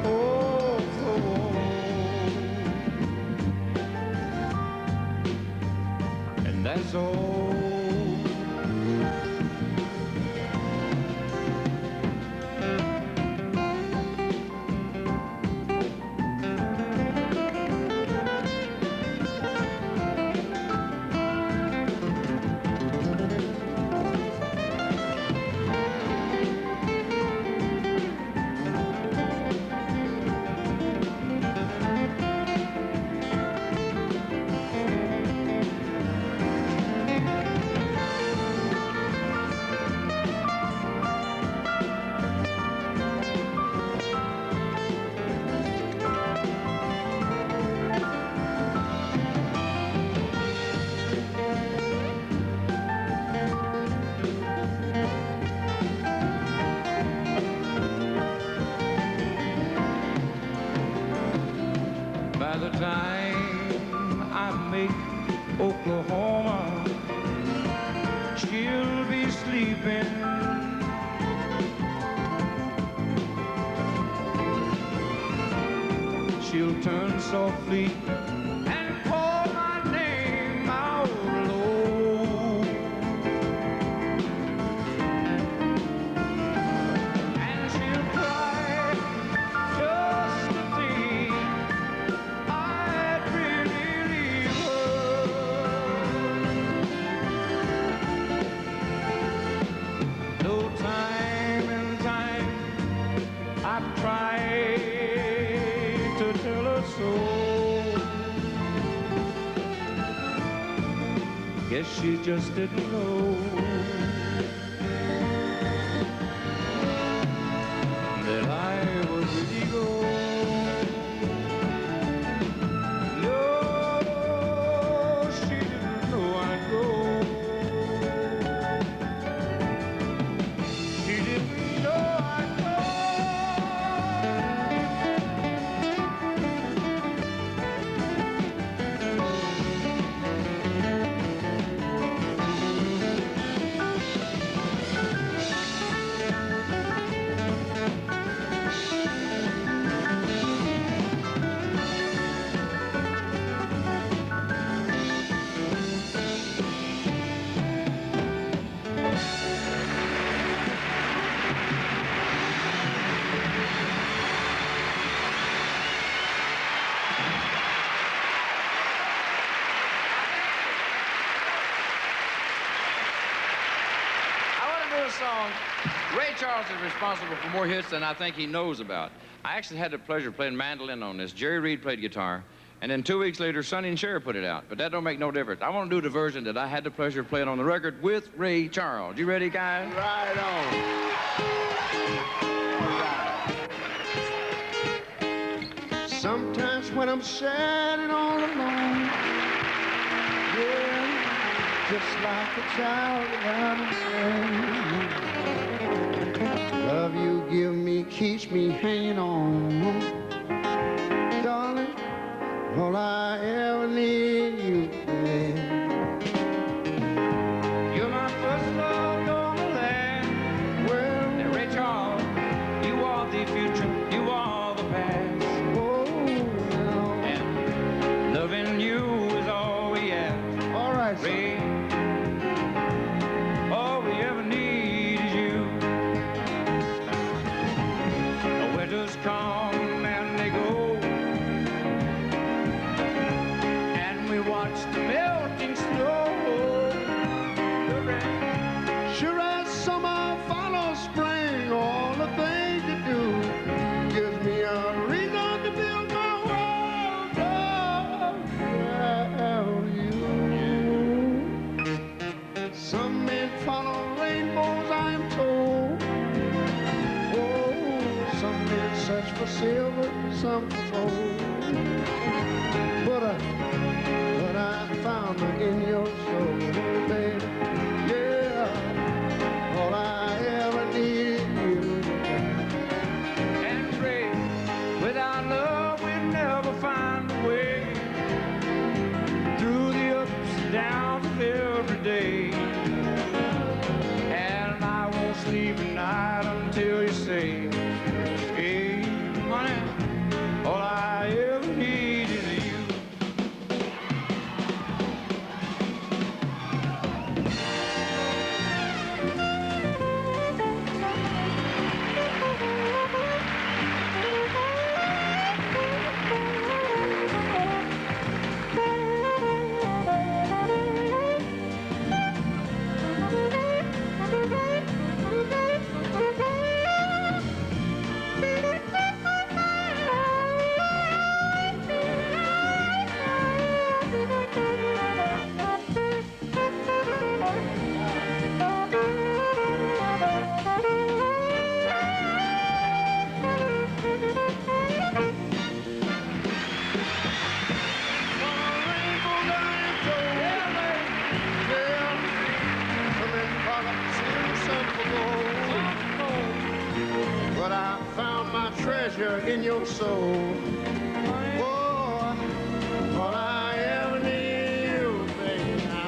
Oh, oh. And that's all. Oklahoma, she'll be sleeping. She'll turn softly and call my name out low. And she'll cry just to think I'd really leave her. Though time and time I've tried to tell her so, guess she just didn't know that I was really gone. No, she didn't know I'd go. She didn't know I'd go. Song. Ray Charles is responsible for more hits than I think he knows about. I actually had the pleasure of playing mandolin on this. Jerry Reed played guitar, and then 2 weeks later, Sonny and Cher put it out. But that don't make no difference. I want to do the version that I had the pleasure of playing on the record with Ray Charles. You ready, guys? Right on. Sometimes when I'm sad and all alone, yeah, just like a child without a friend. Love you give me keeps me hanging on. Darling, all I ever need you, babe. You're my first love on the land. Well, And Ray Charles, you are the future, you are the past. oh, no. And loving you is all we ask. All right, Ray, all we ever need is you. The winters come and they go, and we watch the melting snow. The rain, Sure as summer follows spring, all the things you do gives me a reason to build my world around you. Some men follow rainbows, I'm told. Oh, some men search for silver, some for gold. But I found her in your soul, baby. Yeah, all I ever need is you. and Ray, without love we'd never find a way through the ups and downs of every day. And I won't sleep at night until you say, hey, honey, all I ever need is you. But I found my treasure in your soul. Oh, all I ever need, baby.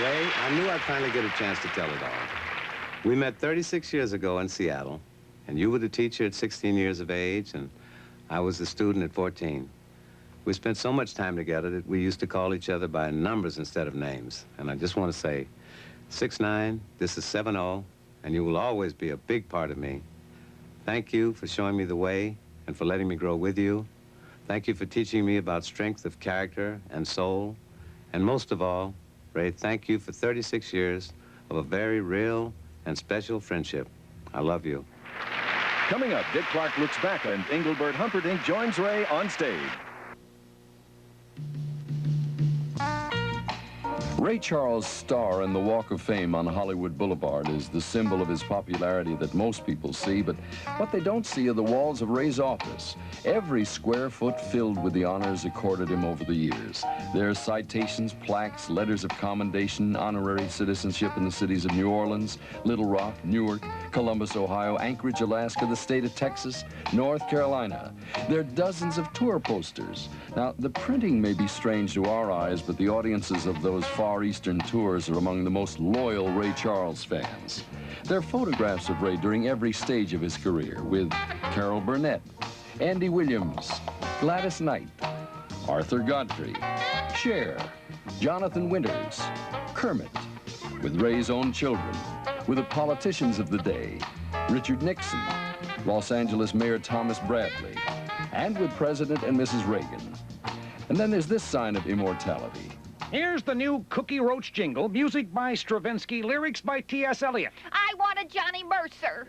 Ray, I knew I'd finally get a chance to tell it all. We met 36 years ago in Seattle, and you were the teacher at 16 years of age, and I was the student at 14. We spent so much time together that we used to call each other by numbers instead of names. And I just want to say, 6'9", this is 7'0", and you will always be a big part of me. Thank you for showing me the way and for letting me grow with you. Thank you for teaching me about strength of character and soul. And most of all, Ray, thank you for 36 years of a very real and special friendship. I love you. Coming up, Dick Clark looks back and Engelbert Humperdinck joins Ray on stage. Ray Charles' star in the Walk of Fame on Hollywood Boulevard is the symbol of his popularity that most people see, but what they don't see are the walls of Ray's office. Every square foot filled with the honors accorded him over the years. There are citations, plaques, letters of commendation, honorary citizenship in the cities of New Orleans, Little Rock, Newark, Columbus, Ohio, Anchorage, Alaska, the state of Texas, North Carolina. There are dozens of tour posters. Now, the printing may be strange to our eyes, but the audiences of those Far Eastern tours are among the most loyal Ray Charles fans. There are photographs of Ray during every stage of his career with Carol Burnett, Andy Williams, Gladys Knight, Arthur Godfrey, Cher, Jonathan Winters, Kermit, with Ray's own children, with the politicians of the day, Richard Nixon, Los Angeles Mayor Thomas Bradley, and with President and Mrs. Reagan. And then there's this sign of immortality. Here's the new Cookie Roach jingle, music by Stravinsky, lyrics by T.S. Eliot. I want a Johnny Mercer.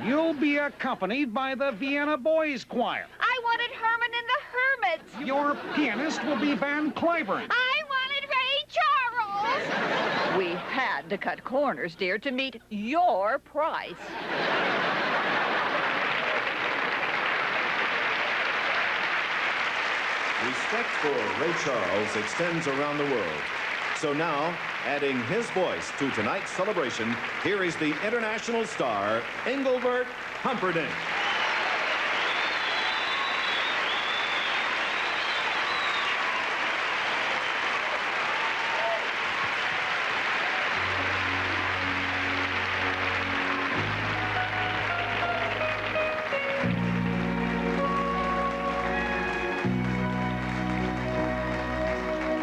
You'll be accompanied by the Vienna Boys Choir. I wanted Herman and the Hermits. Your pianist will be Van Cliburn. I wanted Ray Charles. We had to cut corners, dear, to meet your price. Respect for Ray Charles extends around the world. So now, adding his voice to tonight's celebration, here is the international star, Engelbert Humperdinck.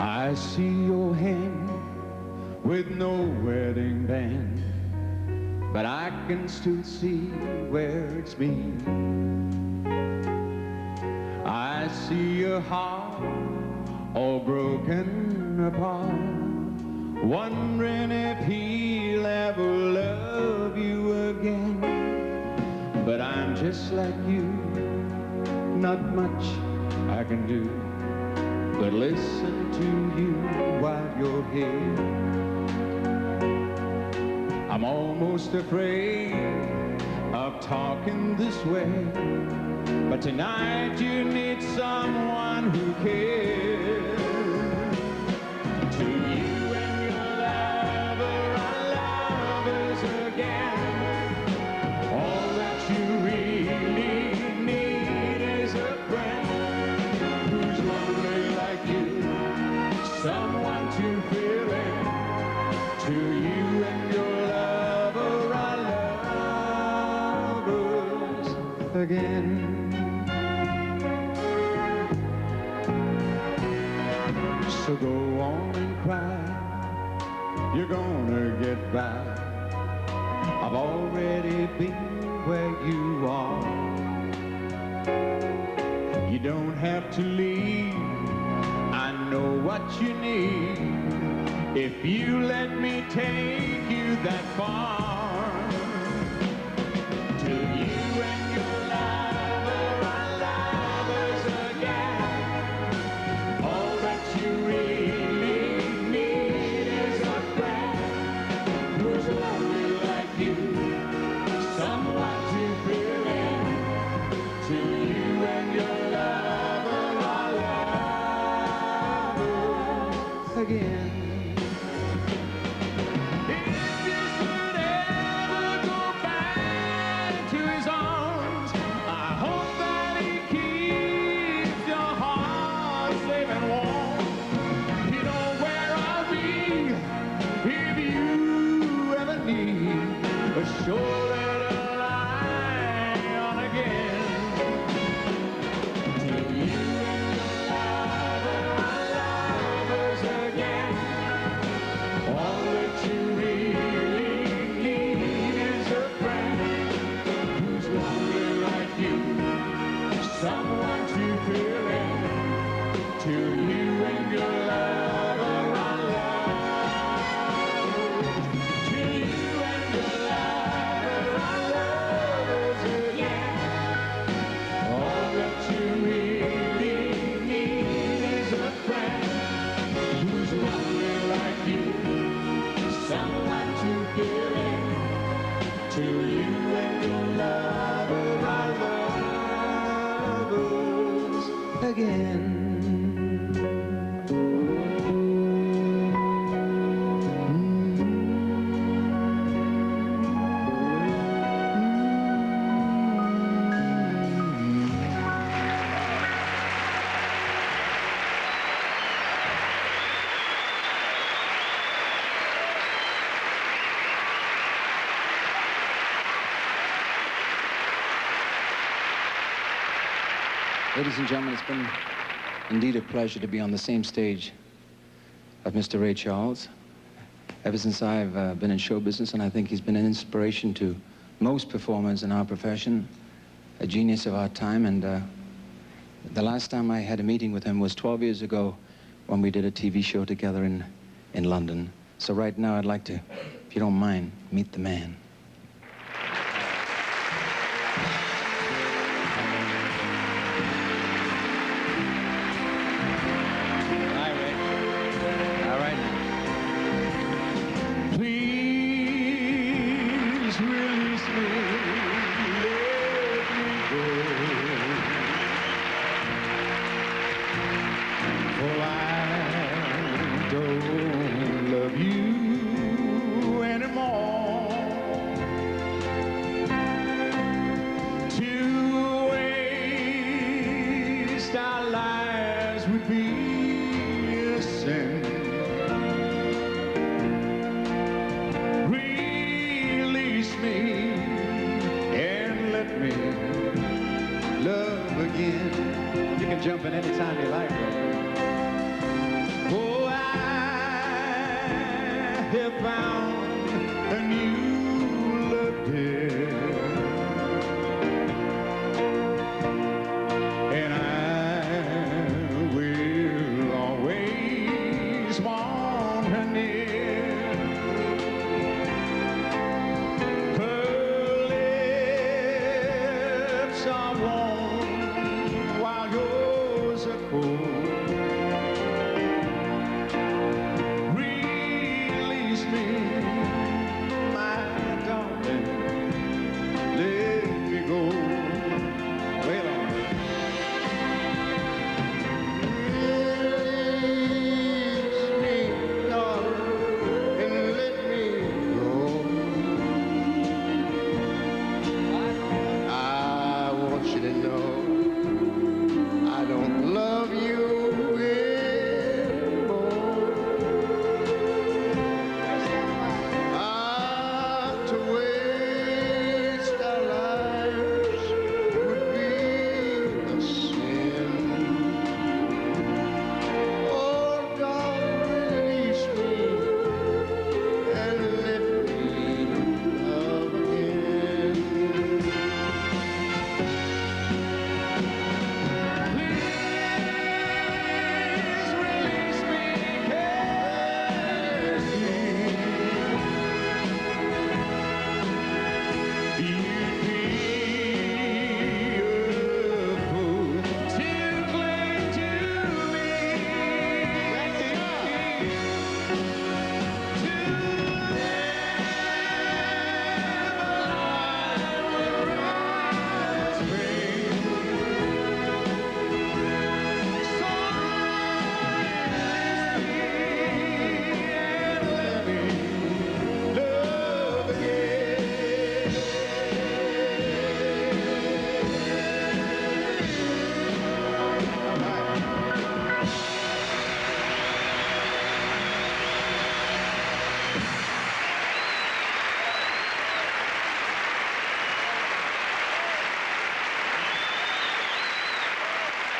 I see your hand with no wedding band, but I can still see where it's been. I see your heart all broken apart, wondering if he'll ever love you again. But I'm just like you, not much I can do but listen to you while you're here. I'm almost afraid of talking this way, but tonight you need someone who cares. To you and your lover are lovers again. All that you really need is a friend who's lonely like you, someone to fill in. To you and your lover are lovers again. So go on and cry, you're gonna get by. I've already been where you are. You don't have to leave, I know what you need. If you let me take you that far. To you and your lover are lovers again. All that you really need is a friend who's lonely like you, someone to fill in. To you and your lover are lovers again. If you should again. Ladies and gentlemen, it's been indeed a pleasure to be on the same stage of Mr. Ray Charles. Ever since I've been in show business, and I think he's been an inspiration to most performers in our profession, a genius of our time, and the last time I had a meeting with him was 12 years ago when we did a TV show together in London. So right now I'd like to, if you don't mind, meet the man. Jump in any time you like, bro. Oh, I have found a new love, dear, and I will always want her near. Her lips are warm while yours are cold. Release me, my darling, let me go. Wait on me. Release me, darling, and let me go. I want you to know I don't love you anymore. To waste our lives would be a sin. Oh, God, release me and let me love again. Please release me,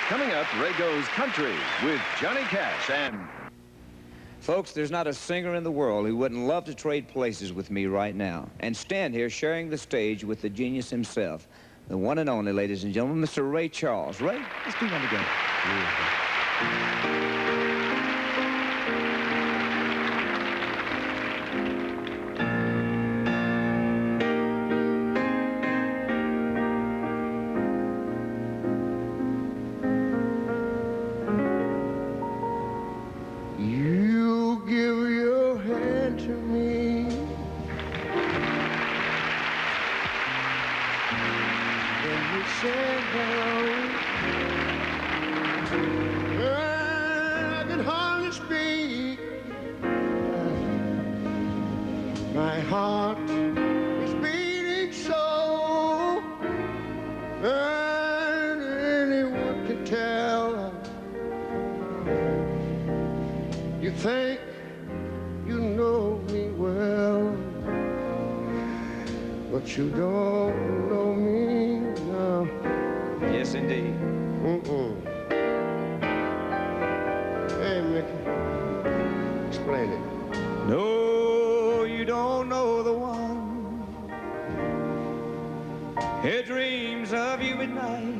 Coming up, Ray Goes Country with Johnny Cash and... Folks, there's not a singer in the world who wouldn't love to trade places with me right now and stand here sharing the stage with the genius himself, the one and only, ladies and gentlemen, Mr. Ray Charles. Ray, let's do one together. You give your hand to me, and you say hello speak. My heart is beating so, and anyone can tell. You think you know me well, but you don't know me now. Yes, indeed. Hey, Mickey, explain it. No, you don't know the one who dreams of you at night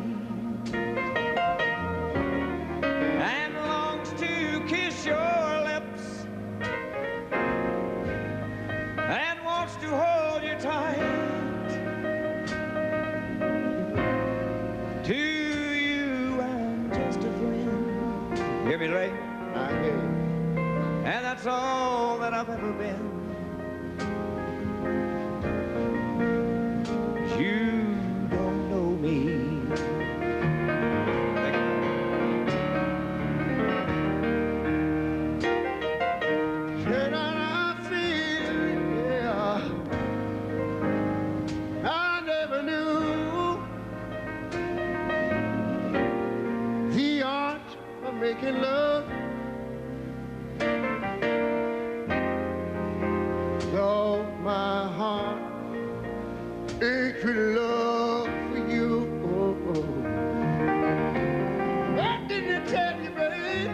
and longs to kiss your lips and wants to hold you tight. To you, I'm just a friend. Hear me, Ray? I hear you. And that's all that I've ever been. You don't know me. Said I feel, yeah, I never knew the art of making love. Though my heart aches with love for you. What didn't I tell you, baby?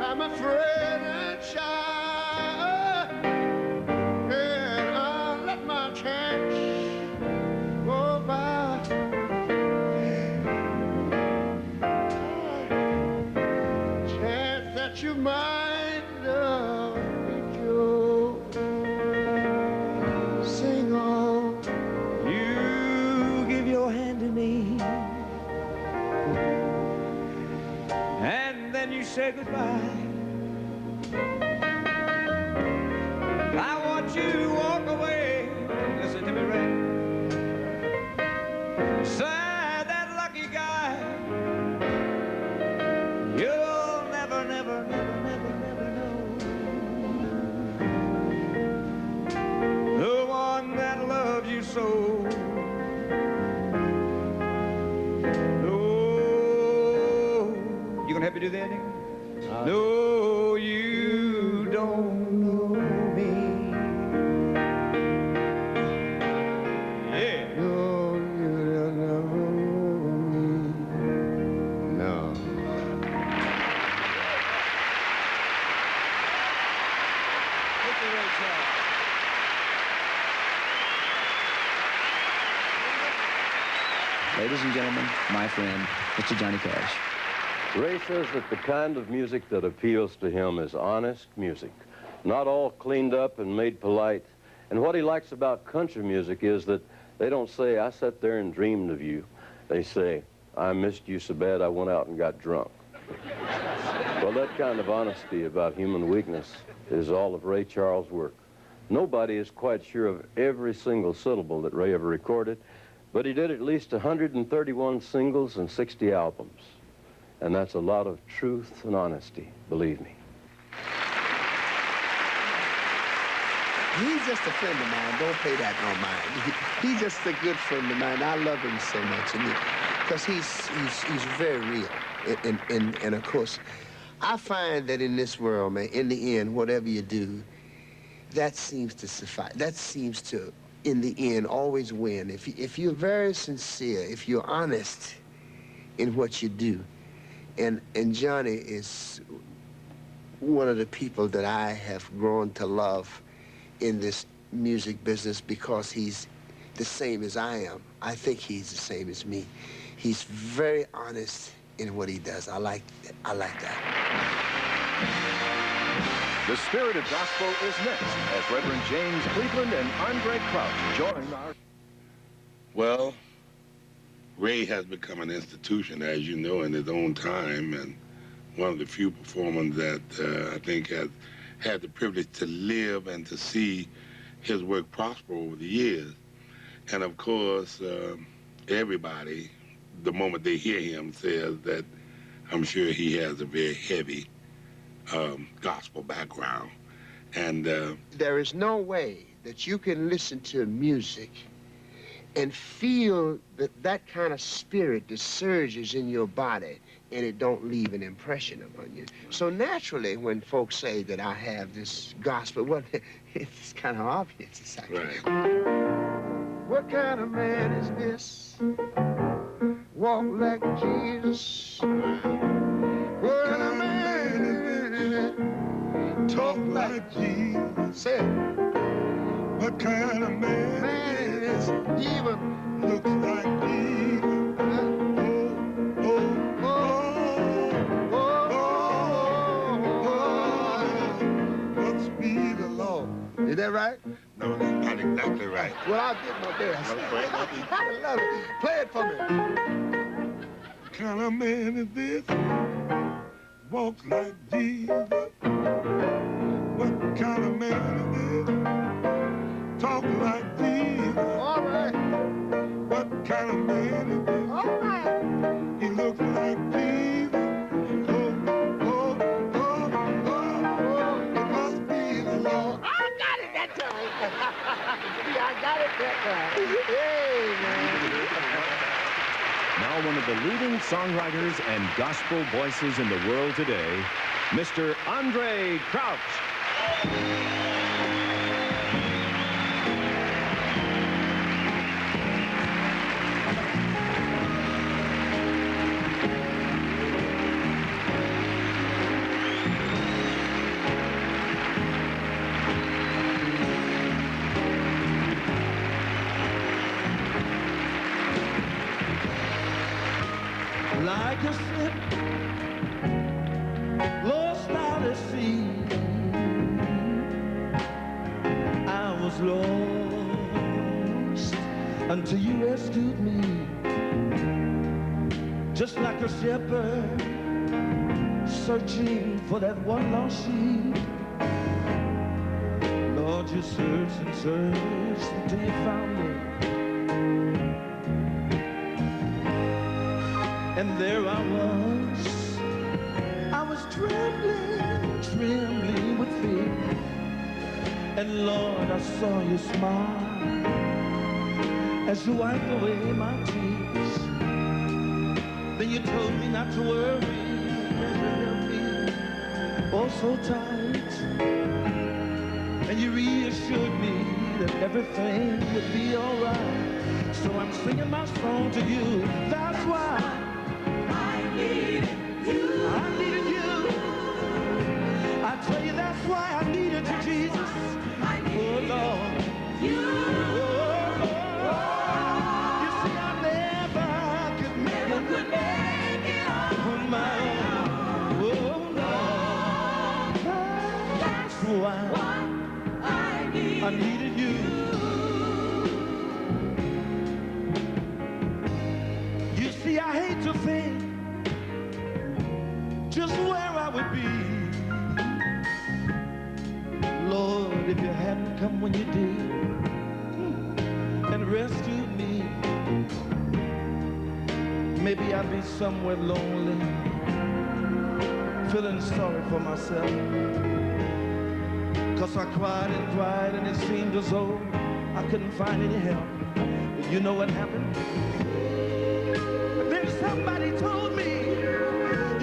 I'm afraid and shy, and I'll let my chance go by. Chance that you might love me too. Sing on. You give your hand to me, and then you say goodbye. I watch you walk away. Listen to me, Ray. Beside that lucky guy, you'll never, never, never, never, never know the one that loves you so. No, you gonna help me do the ending? No, you don't know me. Yeah. No, you don't know me. No. Ladies and gentlemen, my friend, Mr. Johnny Cash. Ray says that the kind of music that appeals to him is honest music, not all cleaned up and made polite. And what he likes about country music is that they don't say, I sat there and dreamed of you. They say, I missed you so bad I went out and got drunk. Well, that kind of honesty about human weakness is all of Ray Charles' work. Nobody is quite sure of every single syllable that Ray ever recorded, but he did at least 131 singles and 60 albums. And that's a lot of truth and honesty, believe me. He's just a friend of mine. Don't pay that no mind. He's just a good friend of mine. I love him so much, because he's very real. And of course, I find that in this world, man, in the end, whatever you do, that seems to suffice. That seems to, in the end, always win. If you're very sincere, if you're honest in what you do, and Johnny is one of the people that I have grown to love in this music business because he's the same as I am. I think he's the same as me. He's very honest in what he does. I like that. The Spirit of Gospel is next as Reverend James Cleveland and Andre Crouch join our... Well, Ray has become an institution, as you know, in his own time, and one of the few performers that I think has had the privilege to live and to see his work prosper over the years. And of course, everybody, the moment they hear him, says that I'm sure he has a very heavy gospel background. And there is no way that you can listen to music and feel that kind of spirit that surges in your body and it don't leave an impression upon you. So naturally, when folks say that I have this gospel, well, it's kind of obvious. It's like, what kind of man is this? Walk like Jesus. What kind of man is this? Talk like Jesus. Say it. What kind of man is even looks like Jesus? Must be the Lord. Is that right? No, that's not exactly right. Well, I'll get my best. I love it. Play it for me. What kind of man is this? Walks like Jesus. What kind of man is this? Talk like Jesus. All right. What kind of man is this? All right. He looks like Jesus. It must be the Lord. I got it that time. See, I got it that time. Hey, man. Now one of the leading songwriters and gospel voices in the world today, Mr. Andre Crouch. Like a ship lost out at sea, I was lost until you rescued me. Just like a shepherd searching for that one lost sheep. Lord, you searched and searched until you found me. And there I was trembling, trembling with fear. And Lord, I saw you smile as you wiped away my tears. Then you told me not to worry, and you held me oh so tight. And you reassured me that everything would be all right. So I'm singing my song to you, that's why I needed you. I tell you, that's why I needed you, Jesus. Oh, Lord. You. Oh, Lord. You see, I never could make it on my own. Oh, Lord. That's why I needed you. You see, I hate to think just where I would be, Lord, if you hadn't come when you did and rescued me. Maybe I'd be somewhere lonely, feeling sorry for myself, 'cause I cried and it seemed as though I couldn't find any help. But you know what happened? Then somebody told me,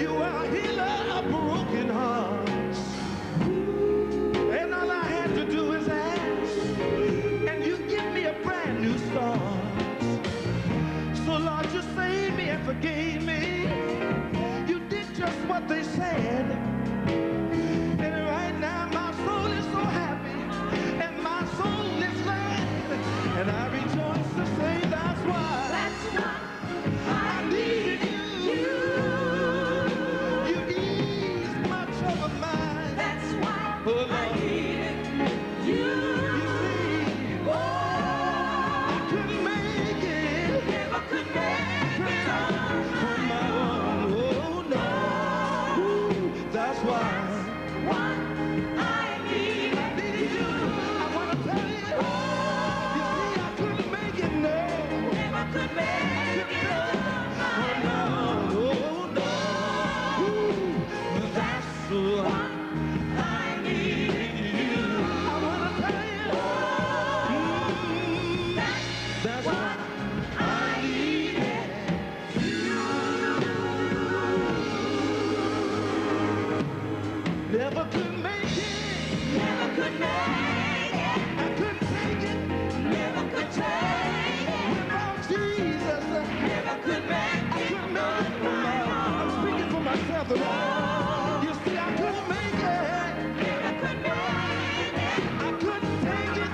you are a healer of broken hearts. And all I had to do is ask, and you give me a brand new start. So Lord, you saved me and forgave me. You did just what they said. And right now my soul is so happy, and my soul is glad. And I rejoice to say that's why I needed you. myself the Lord. You see, I couldn't make it. I couldn't take it.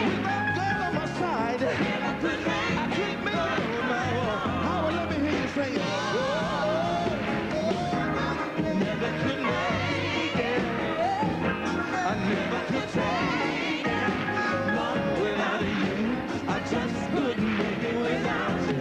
Without God on my side, I couldn't make it. Howard, let me hear you sing it. Never could make it. I never could take it. Not without you. I just couldn't make it without you.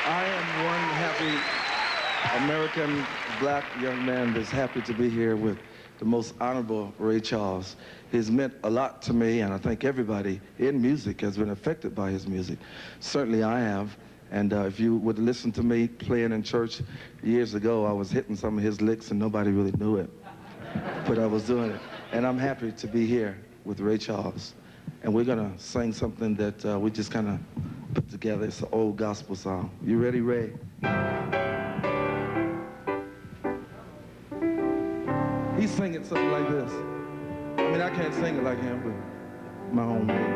I am one happy American black young man that's happy to be here with the most honorable Ray Charles. He's meant a lot to me, and I think everybody in music has been affected by his music. Certainly I have. And if you would listen to me playing in church years ago, I was hitting some of his licks and nobody really knew it. But I was doing it. And I'm happy to be here with Ray Charles. And we're gonna sing something that we just kind of put together. It's an old gospel song. You ready, Ray? He's singing something like this. I mean, I can't sing it like him, but my own way.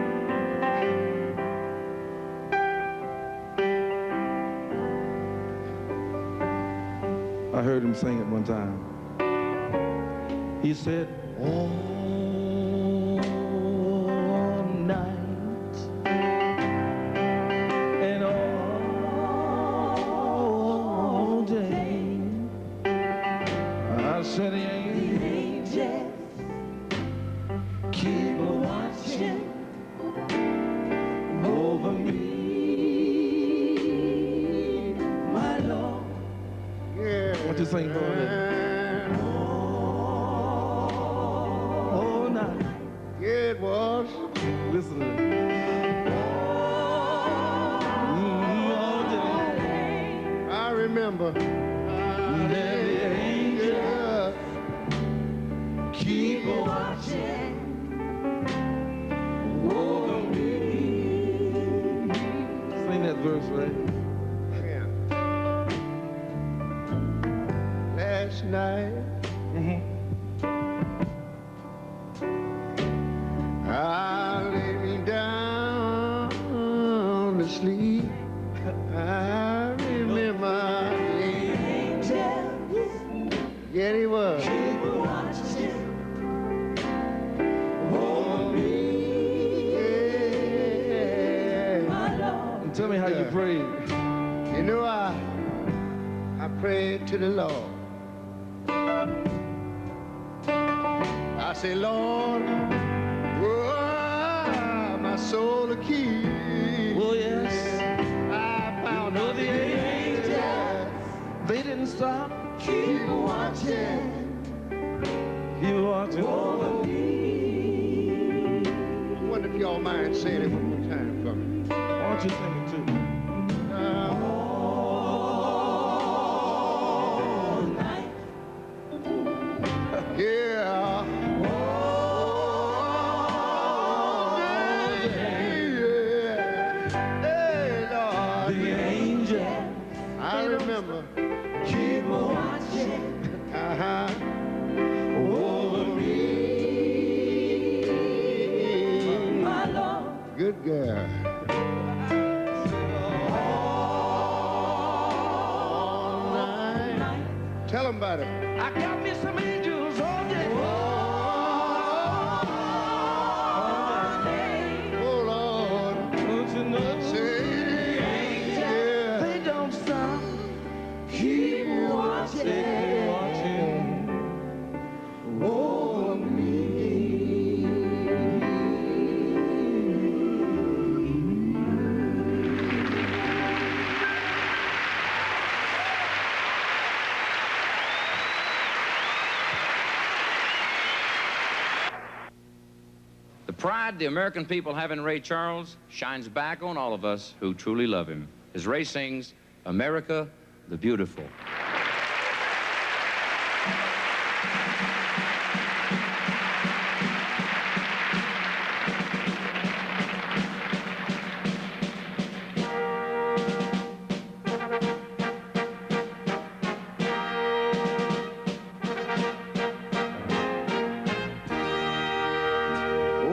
I heard him sing it one time. He said, all night and all day. I said, the angels keep watching over me, my Lord. Yeah. What you sing for it? Yeah, it was. Listen to it. I remember. Let the angels keep watching over me. Sing that verse, right? Yeah. Last night. I lay me down to sleep. I remember the angels. Yeah, he was. Keep watching over me. Yeah. And tell me how you prayed. You know, I prayed to the Lord. I say, Lord, my soul to keep. Oh, yes. I found out the angels. They didn't stop. Keep watching. Keep watching over me. I wonder if y'all mind saying it one more time for me. Why don't you sing it too? All night. Yeah. The angels remember. Keep watching over me, my love. Good girl. All night. Tell them about it. I got me some angels all day. Oh, Lord. Don't you know? Say, yeah. They don't stop. Keep watching over me. The pride the American people have in Ray Charles shines back on all of us who truly love him, as Ray sings, America the Beautiful.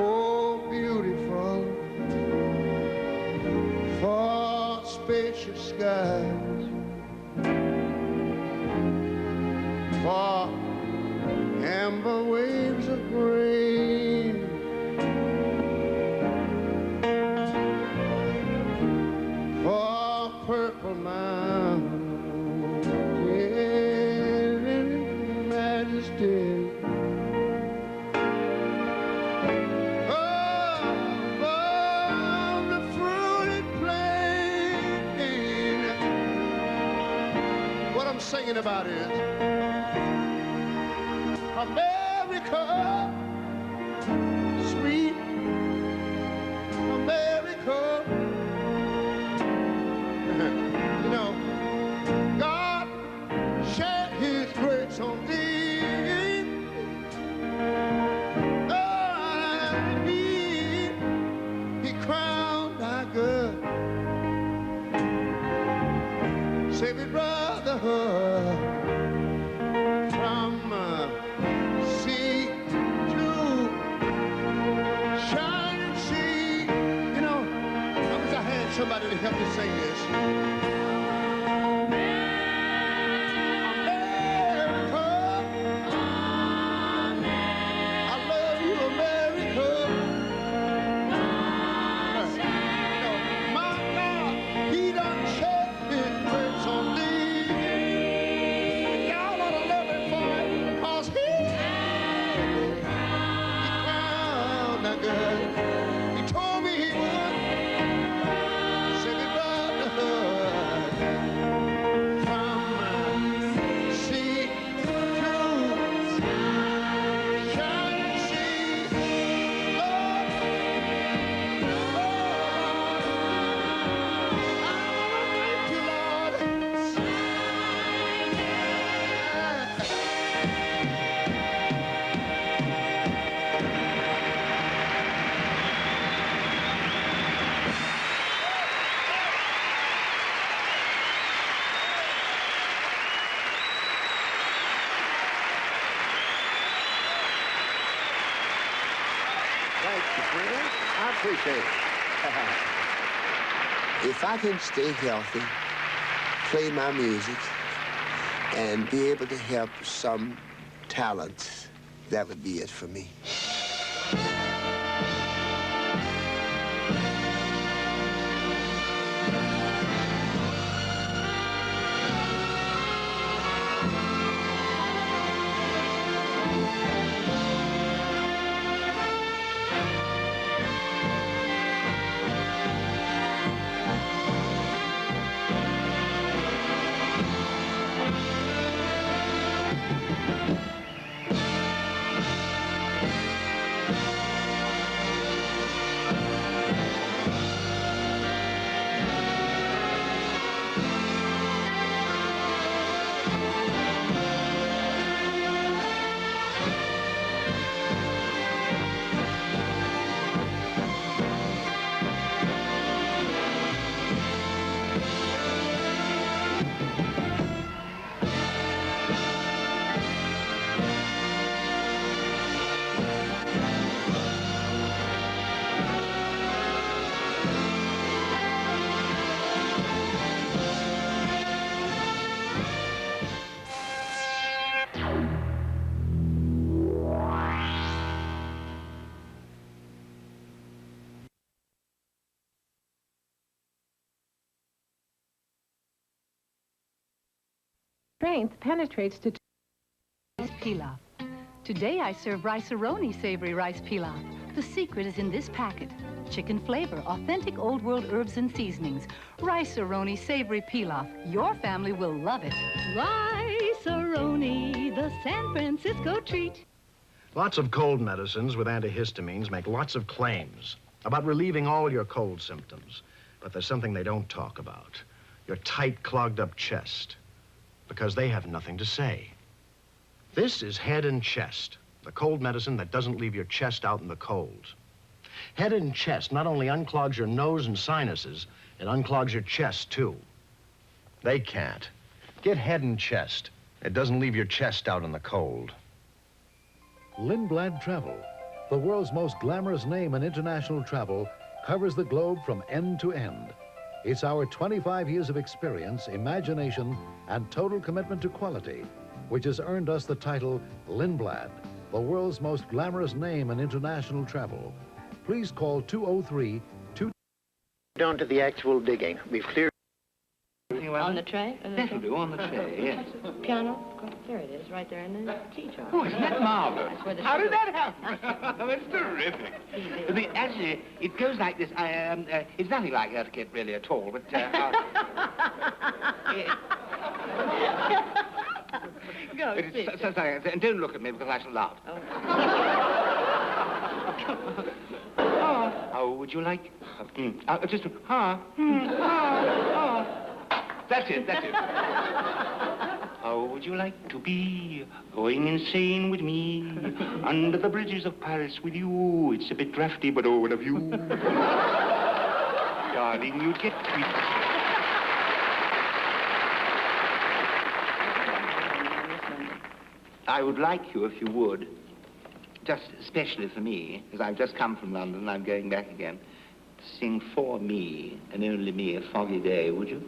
Oh, beautiful, far spacious skies, far amber waves of grain, far purple mountains in majesty. Above the fruited plain. What I'm singing about is America, sweet America. You know, God shed his grace on thee. He crowned our good. Save it, brotherhood, from sea to shining sea. You know, I wish I had somebody to help me sing this. America, I love you, America. My God, he done shed his grace on thee. Y'all ought to love him for it, 'cause he crowned our good. He told me he would. Say me, brotherhood, from sea to shining sea. Thank you, Lord. Thank you, friend. I appreciate it. If I can stay healthy, play my music, and be able to help some talents, that would be it for me. Strength penetrates to Rice pilaf. Today I serve rice-a-roni savory rice pilaf. The secret is in this packet. Chicken flavor, authentic old world herbs and seasonings. Rice-a-roni savory pilaf. Your family will love it. Rice-a-roni, the San Francisco treat. Lots of cold medicines with antihistamines make lots of claims about relieving all your cold symptoms. But there's something they don't talk about. Your tight, clogged up chest. Because they have nothing to say. This is Head and Chest, the cold medicine that doesn't leave your chest out in the cold. Head and Chest not only unclogs your nose and sinuses, it unclogs your chest, too. They can't. Get Head and Chest. It doesn't leave your chest out in the cold. Lindblad Travel, the world's most glamorous name in international travel, covers the globe from end to end. It's our 25 years of experience, imagination, and total commitment to quality, which has earned us the title Lindblad, the world's most glamorous name in international travel. Please call 203-2... Down to the actual digging. We've cleared... On the tray? That'll do, on the tray, yes. Piano? There it is, right there in the tea jar. Oh, isn't that marvelous? That's where the How sugar- did that happen? That's terrific. I mean, actually, it goes like this. It's nothing like etiquette, really, at all, but... Go, speak. Sorry, and don't look at me because I shall laugh. How would you like... just... That's it, that's it. How would you like to be going insane with me under the bridges of Paris with you? It's a bit drafty, but oh, what a view. Darling, you'd get tweaked. I would like you, if you would, just especially for me, as I've just come from London and I'm going back again, to sing for me and only me a foggy day, would you?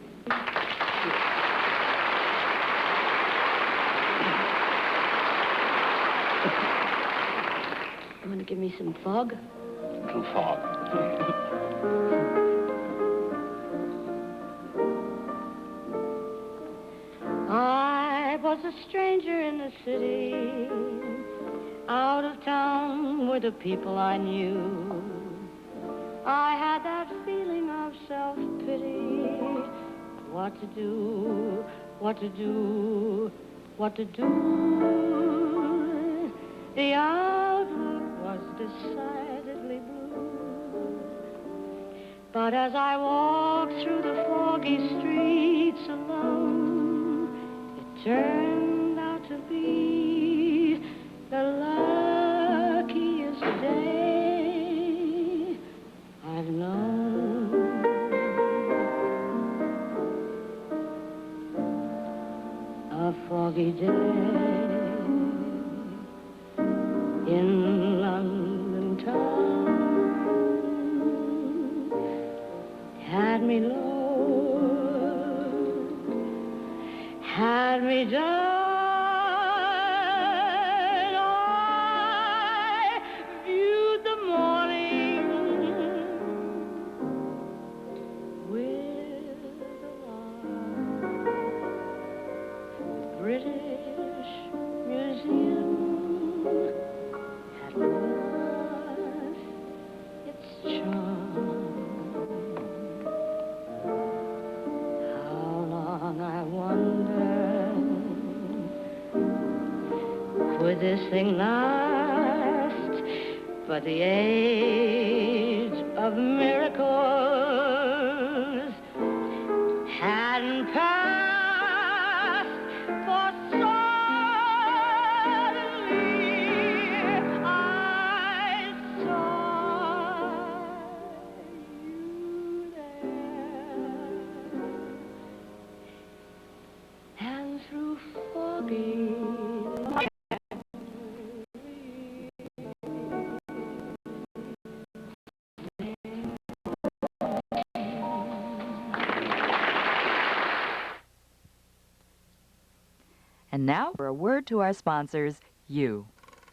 You want to give me some fog? A little fog. I was a stranger in the city, out of town with the people I knew. I had that feeling of self-pity. What to do, what to do, what to do. The outlook was decidedly blue. But as I walked through the foggy streets alone, it turned out to be the luckiest day I've known. A foggy day in London town had me low, had me down. I viewed the morning with alarm. The British Museum had lost its charm. How long, I wonder, would this thing last? But the age of miracles hadn't passed, for suddenly I saw you there, and through foggy And now for a word to our sponsors, you.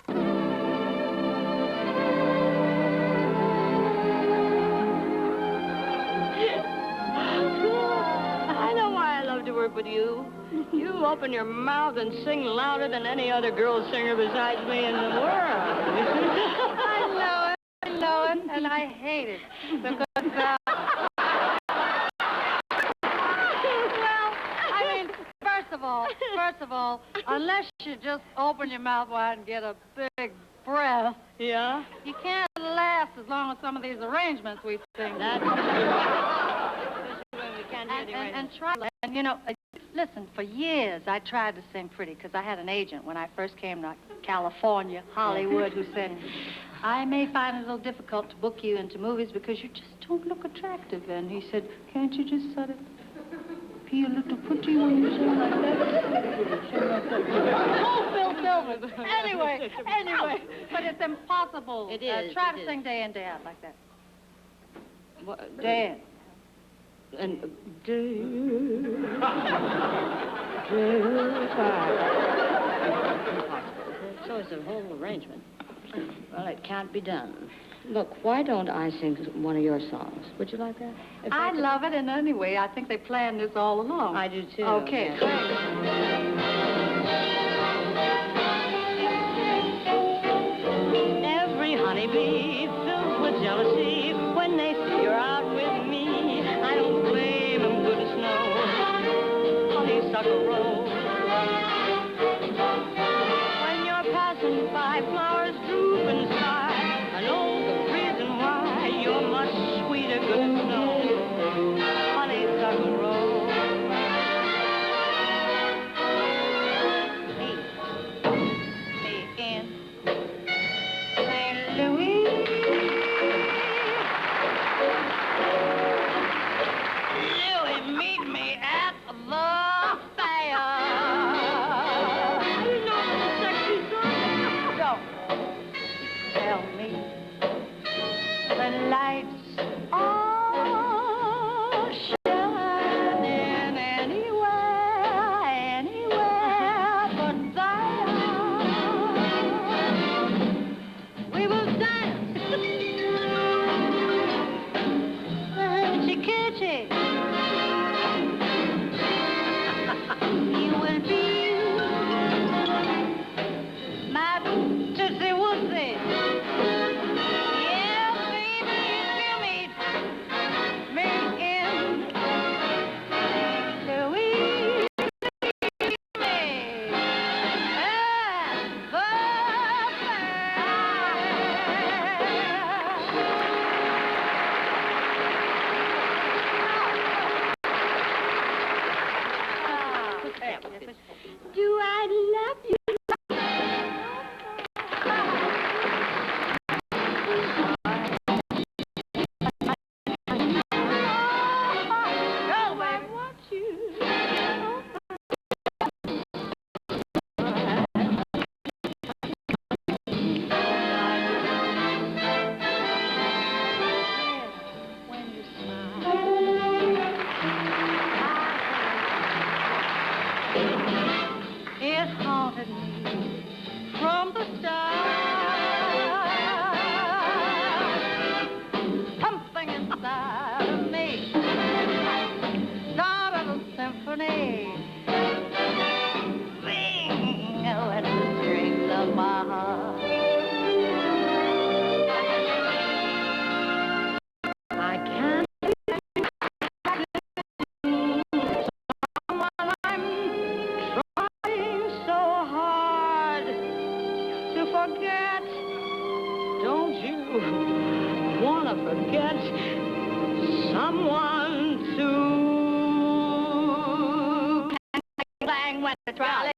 I know why I love to work work with you. You open your mouth and sing louder than any other girl singer besides me in the world. I know it, and I hate it. Because, well, I mean, first of all, unless you just open your mouth wide and get a big breath, yeah, you can't last as long as some of these arrangements we sing. That's true. And try, and you know, listen, for years I tried to sing pretty because I had an agent when I first came to California, Hollywood, who said, I may find it a little difficult to book you into movies because you just don't look attractive. And he said, can't you just sort of be a little pretty when you sing like that? Oh, Phil Silver. Anyway, but it's impossible. It is. Try it to is. sing day in, day out like that. What, Day in. And so is the whole arrangement. Well, it can't be done. Look, why don't I sing one of your songs? Would you like that? I love it, and anyway, I think they planned this all along. I do, too. Okay. Every honeybee filled with jealousy when they see you're out with me. I don't blame them, goodness knows. Honeysuckle rose. When you're passing by, flowers droop and sigh. I know the reason why. You're much sweeter, goodness knows. Honeysuckle rose. In St. Louis. Louis, meet me at the fair. You know the sexy song. Don't tell me the lights are shining anywhere but there. We will dance. Kitty. You will be my tootsie wootsie. Yeah, baby, if you meet me in Louis, Do I love you? it haunted me from the start. Something inside of me started a symphony. Sing at the strings of my heart. I can't forget. Don't you want to forget someone to bang when the trolley.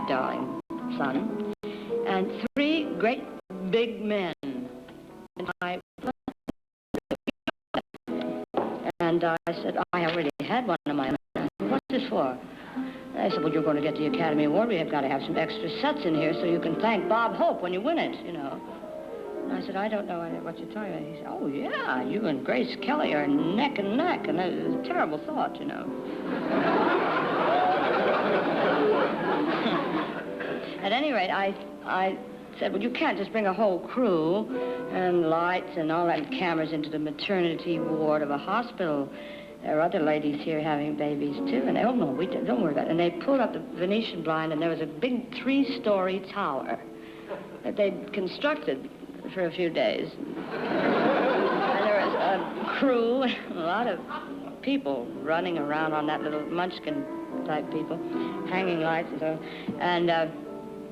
darling son, and 3 great big men. And I said, I already had one of my own. What's this for? And I said, well, you're going to get the Academy Award. We have got to have some extra sets in here so you can thank Bob Hope when you win it, you know. And I said, I don't know what you're talking about. He said, oh, yeah, you and Grace Kelly are neck and neck. And that is a terrible thought, you know. At any rate, I said, well, you can't just bring a whole crew and lights and all that and cameras into the maternity ward of a hospital. There are other ladies here having babies, too. And they, oh, no, don't worry about it. And they pulled up the Venetian blind, and there was a big 3-story tower that they'd constructed for a few days. And there was a crew, a lot of people running around on that little munchkin-type people, hanging lights and so. And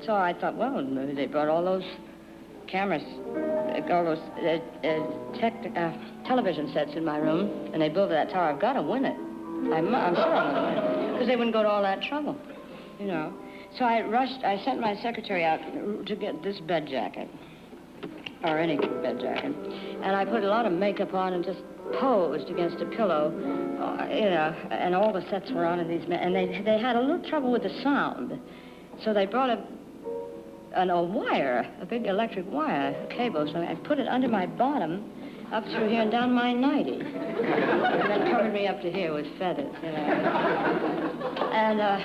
so I thought, well, maybe they brought all those cameras, all those television sets in my room, and they built that tower. I've got to win it. I'm sure I'm going to win it, because they wouldn't go to all that trouble, you know. So I sent my secretary out to get this bed jacket, or any bed jacket, and I put a lot of makeup on and just posed against a pillow, you know, and all the sets were on in these men, and they had a little trouble with the sound. So they brought a wire, a big electric wire, a cable, so I put it under my bottom, up through here and down my nightie. And then covered me up to here with feathers, you know. And a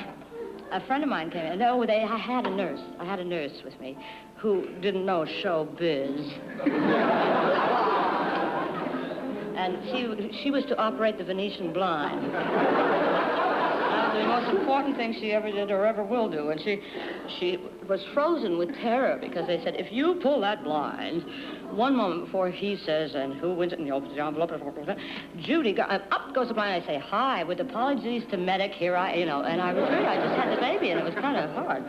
friend of mine came in. Oh, I had a nurse. I had a nurse with me who didn't know show biz. And she was to operate the Venetian blind. The most important thing she ever did or ever will do. And she was frozen with terror because they said, if you pull that blind, one moment before he says, and who wins it, and he opens the envelope, Judy Garland, up goes the blind, I say, hi, with apologies to medic, here you know, and I was really, I just had the baby, and it was kind of hard.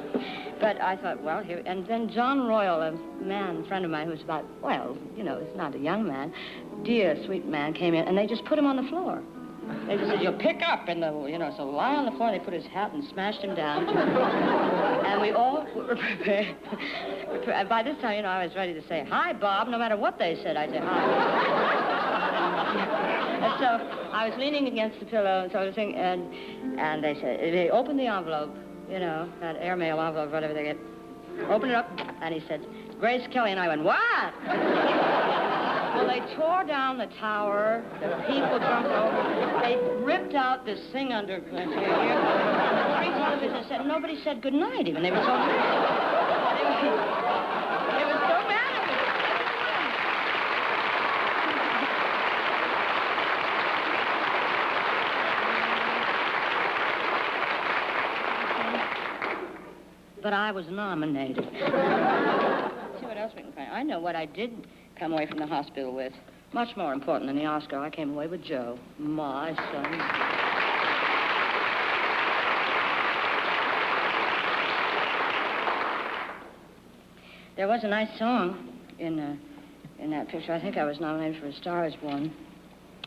But I thought, well, here, and then John Royal, a friend of mine who was about, well, you know, he's not a young man, dear, sweet man, came in, and they just put him on the floor. They just said, you'll pick up, and you know, so lie on the floor. They put his hat and smashed him down. And we all were prepared. By this time, you know, I was ready to say, hi, Bob. No matter what they said, I'd say, hi. And so I was leaning against the pillow, and so I was thinking, and they said, they opened the envelope, you know, that airmail envelope, whatever they get. Opened it up, and he said, Grace Kelly, and I went, what? Well, they tore down the tower. The people jumped over. They ripped out this thing under here. The 3 televisions said, nobody said goodnight even. They were so mad. They were so mad at me. But I was nominated. See what else we can find. I know what I did come away from the hospital with. Much more important than the Oscar. I came away with Joe, my son. There was a nice song in that picture. I think I was nominated for A Star Is Born.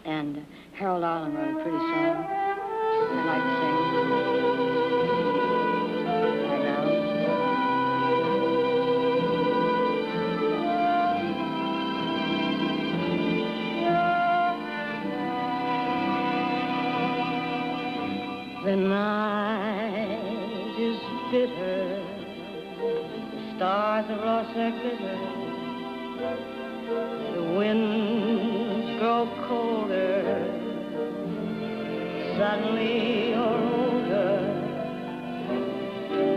And Harold Arlen wrote a pretty song. I like to sing. The night is bitter, the stars are lost their glitter, the winds grow colder, suddenly you're older,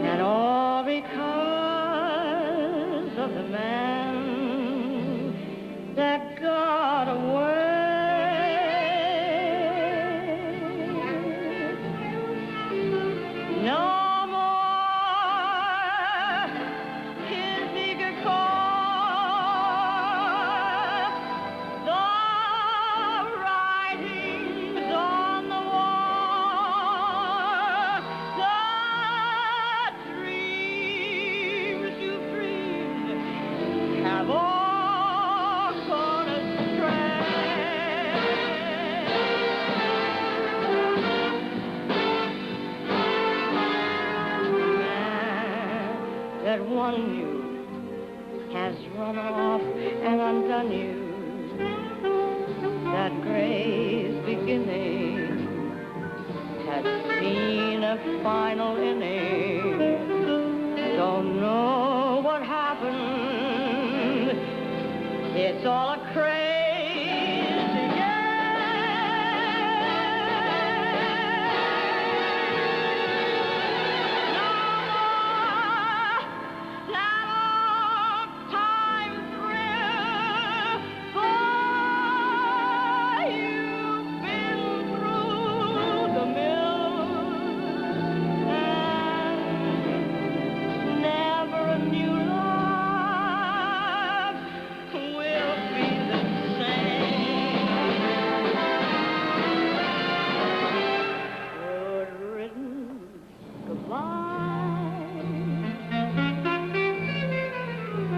and all because of the man that got away. No more his eager call. The writings on the wall. The dreams you dreamed have all gone. won you has run off and undone you. That grace beginning had seen a final inning. Don't know what happened. It's all a crazy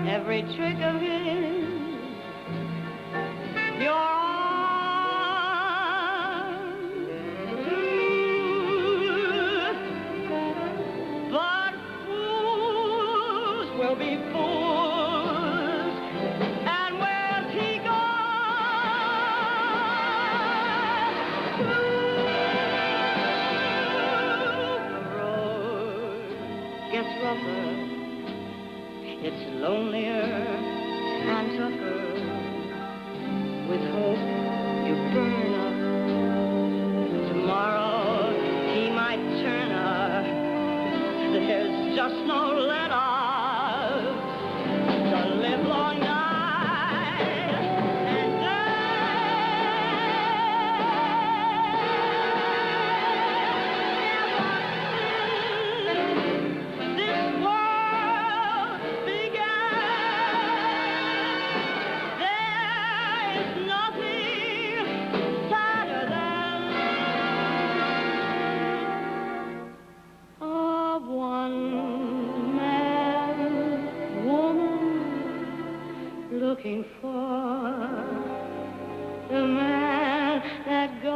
every trick of his, your arms, but fools will be fools, and where's he gone? The road gets rougher. It's lonelier and tougher. With hope you burn up. Tomorrow he might turn up. There's just no let up. The livelong night and day. This world looking for the man that goes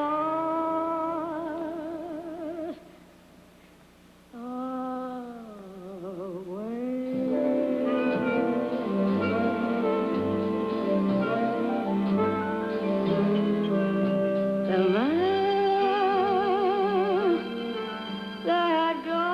away. The man that goes.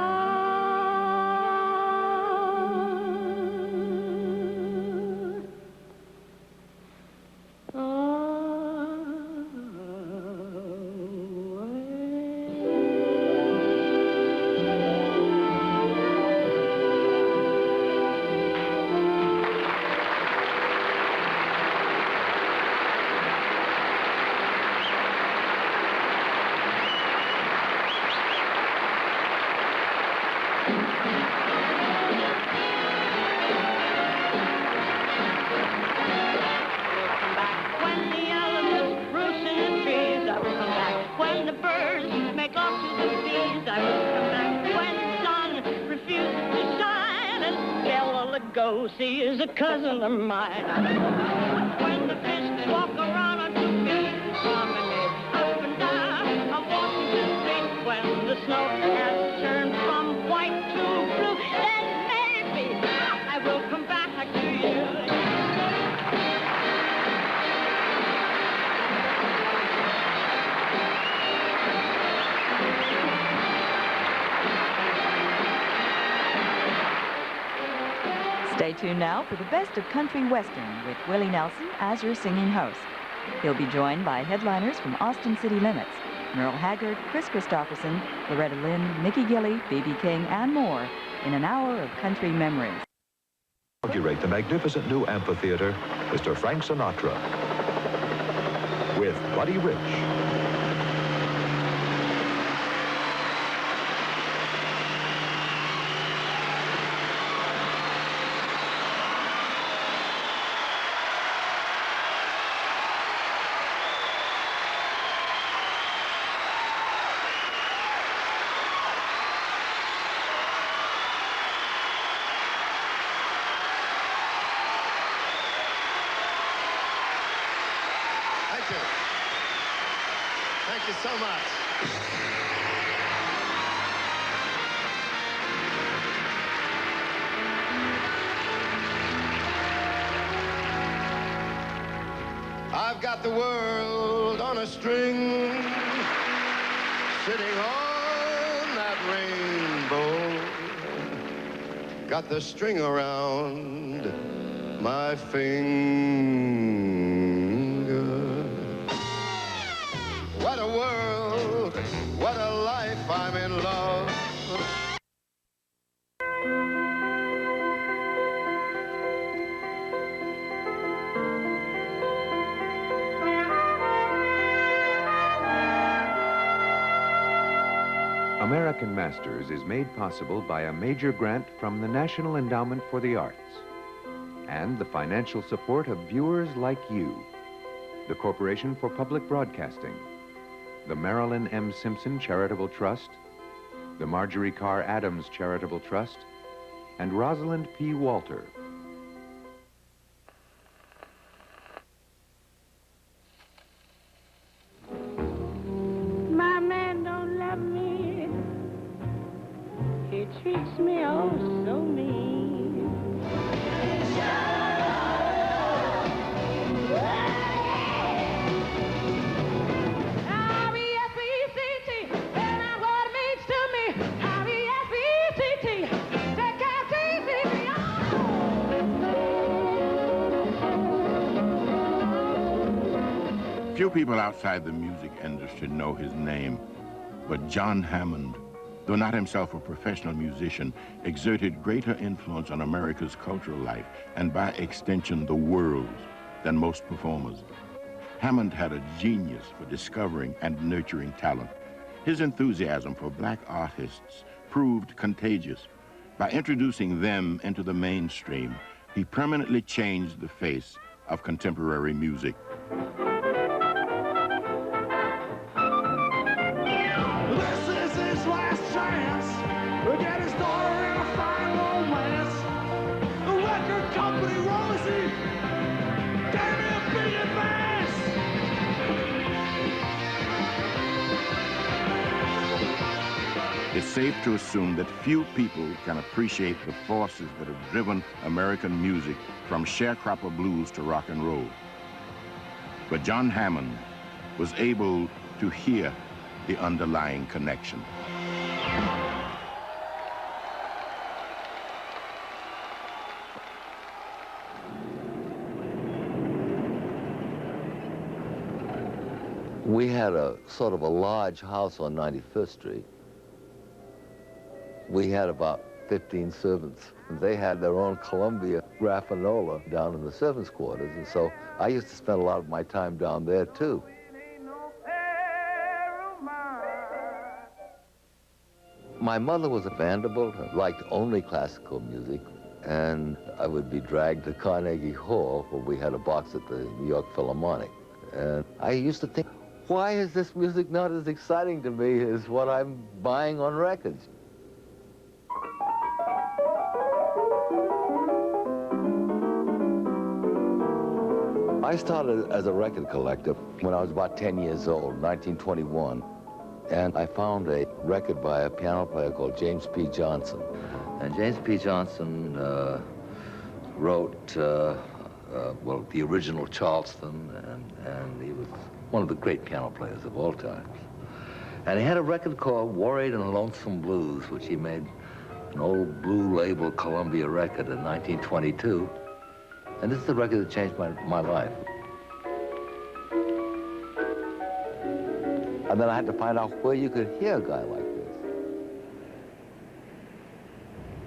Lucy is a cousin of mine. When the fish walk around on 2 feet, promenade up and down on Washington Street. When the snow has turned from white to blue, then maybe I will come back to you. Stay tuned now for the best of country western with Willie Nelson as your singing host. He'll be joined by headliners from Austin City Limits, Merle Haggard, Chris Christopherson, Loretta Lynn, Mickey Gilley, B.B. King, and more in an hour of country memories. Inaugurate the magnificent new amphitheater, Mr. Frank Sinatra, with Buddy Rich. Thank you so much. got the world on a string, sitting on that rainbow. Got the string around my finger. What a world, what a life, I'm in love. American Masters is made possible by a major grant from the National Endowment for the Arts and the financial support of viewers like you, the Corporation for Public Broadcasting, the Marilyn M. Simpson Charitable Trust, the Marjorie Carr Adams Charitable Trust, and Rosalind P. Walter. My man don't love me. He treats me oh so mean. R-E-S-P-E-C-T, and that's what it means to me. R-E-S-P-E-C-T, take care, T-C-T, Few people outside the music industry know his name, but John Hammond, though not himself a professional musician, exerted greater influence on America's cultural life, and by extension the world's, than most performers. Hammond had a genius for discovering and nurturing talent. His enthusiasm for black artists proved contagious. By introducing them into the mainstream, he permanently changed the face of contemporary music. This is his last chance to get his daughter in a fine romance. The record company, Rosie, gave me a big advance. It's safe to assume that few people can appreciate the forces that have driven American music from sharecropper blues to rock and roll. But John Hammond was able to hear the underlying connection. We had a sort of a large house on 95th Street. We had about 15 servants. They had their own Columbia Graffanola down in the servants' quarters, and so I used to spend a lot of my time down there, too. My mother was a Vanderbilt and liked only classical music, and I would be dragged to Carnegie Hall, where we had a box at the New York Philharmonic. And I used to think, why is this music not as exciting to me as what I'm buying on records? I started as a record collector when I was about 10 years old, 1921. And I found a record by a piano player called James P. Johnson. And James P. Johnson wrote, well, the original Charleston, and he was one of the great piano players of all times. And he had a record called Worried and Lonesome Blues, which he made an old blue label Columbia record in 1922. And this is the record that changed my life. And then I had to find out where you could hear a guy like this.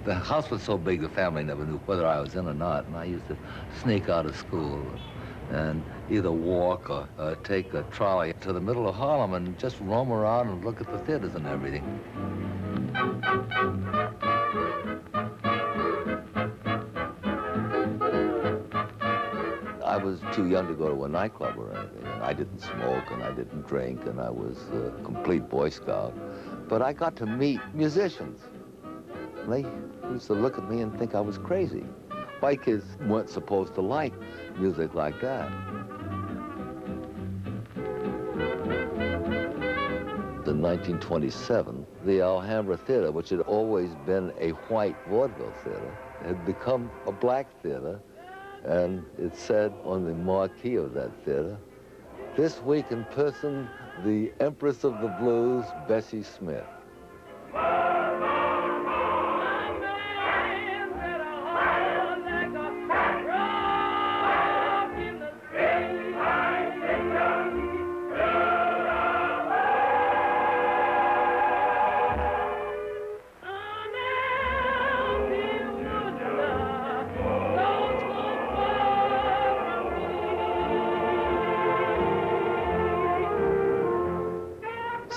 The house was so big, the family never knew whether I was in or not, and I used to sneak out of school and either walk or take a trolley to the middle of Harlem and just roam around and look at the theaters and everything. I was too young to go to a nightclub or anything. And I didn't smoke and I didn't drink and I was a complete Boy Scout. But I got to meet musicians. And they used to look at me and think I was crazy. White kids weren't supposed to like music like that. In 1927, the Alhambra Theater, which had always been a white vaudeville theater, had become a black theater. And it said on the marquee of that theater, This week in person, the Empress of the Blues, Bessie Smith.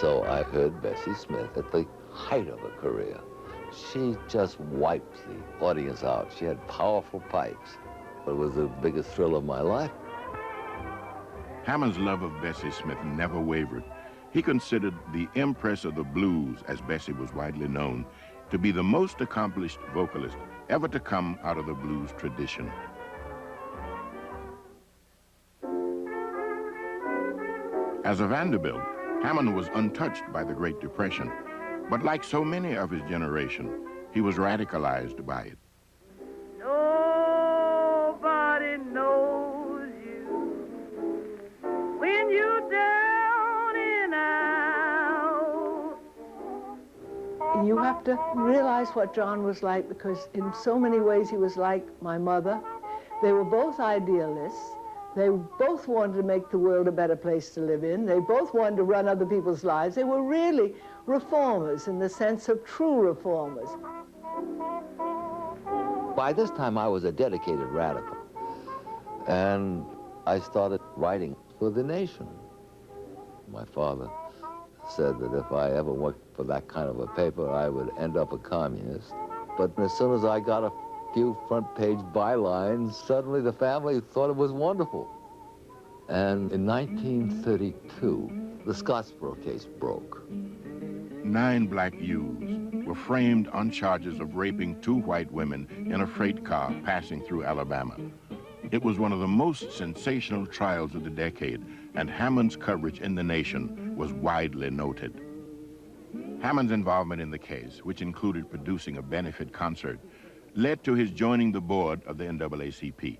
So I heard Bessie Smith at the height of her career. She just wiped the audience out. She had powerful pipes. It was the biggest thrill of my life. Hammond's love of Bessie Smith never wavered. He considered the Empress of the Blues, as Bessie was widely known, to be the most accomplished vocalist ever to come out of the blues tradition. As a Vanderbilt, Hammond was untouched by the Great Depression, but like so many of his generation, he was radicalized by it. Nobody knows you when you're down and out. You have to realize what John was like, because in so many ways he was like my mother. They were both idealists. They both wanted to make the world a better place to live in. They both wanted to run other people's lives. They were really reformers in the sense of true reformers. By this time, I was a dedicated radical. And I started writing for the nation. My father said that if I ever worked for that kind of a paper, I would end up a communist. But as soon as I got a few front-page bylines, suddenly the family thought it was wonderful. And in 1932, the Scottsboro case broke. 9 black youths were framed on charges of raping 2 white women in a freight car passing through Alabama. It was one of the most sensational trials of the decade, and Hammond's coverage in the nation was widely noted. Hammond's involvement in the case, which included producing a benefit concert, led to his joining the board of the NAACP.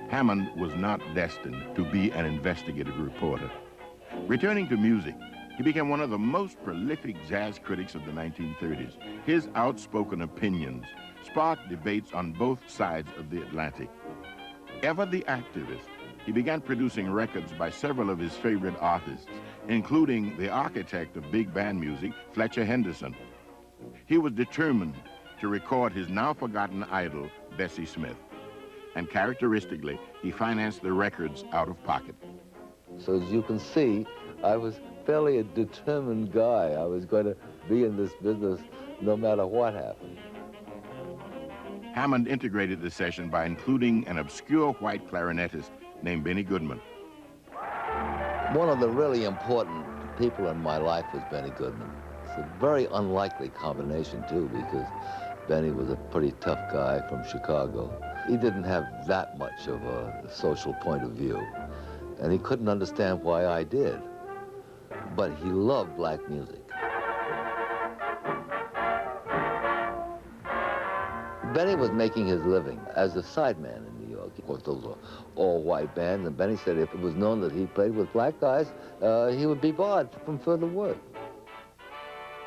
Hammond was not destined to be an investigative reporter. Returning to music, he became one of the most prolific jazz critics of the 1930s. His outspoken opinions sparked debates on both sides of the Atlantic. Ever the activist, he began producing records by several of his favorite artists, including the architect of big band music, Fletcher Henderson. He was determined to record his now-forgotten idol, Bessie Smith. And characteristically, he financed the records out of pocket. So as you can see, I was fairly a determined guy. I was going to be in this business no matter what happened. Hammond integrated the session by including an obscure white clarinetist named Benny Goodman. One of the really important people in my life was Benny Goodman. It's a very unlikely combination, too, because Benny was a pretty tough guy from Chicago. He didn't have that much of a social point of view, and he couldn't understand why I did. But he loved black music. Benny was making his living as a sideman in New York. Of course, those were all-white bands, and Benny said if it was known that he played with black guys, he would be barred from further work.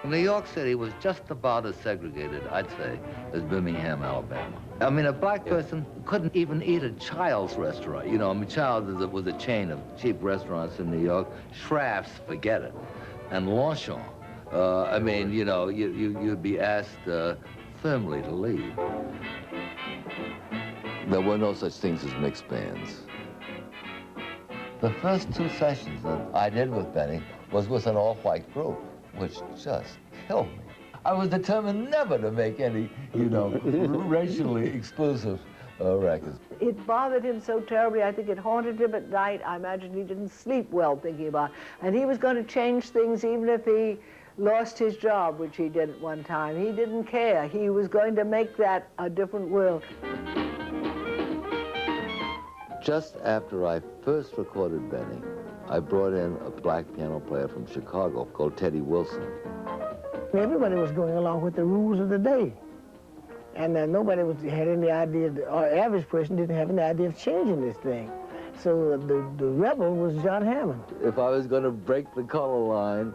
New York City was just about as segregated, I'd say, as Birmingham, Alabama. I mean, a black person couldn't even eat at Child's restaurant. You know, I mean, Child's was a chain of cheap restaurants in New York. Schraff's, forget it. And Longchamp, I mean, you know, you'd be asked firmly to leave. There were no such things as mixed bands. The first 2 sessions that I did with Benny was with an all-white group, which just killed me. I was determined never to make any, you know, racially exclusive records. It bothered him so terribly. I think it haunted him at night. I imagine he didn't sleep well thinking about it. And he was going to change things even if he lost his job, which he did at one time. He didn't care. He was going to make that a different world. Just after I first recorded Benny, I brought in a black piano player from Chicago called Teddy Wilson. Everybody was going along with the rules of the day. And nobody had any idea, or average person didn't have any idea of changing this thing. So the rebel was John Hammond. If I was going to break the color line,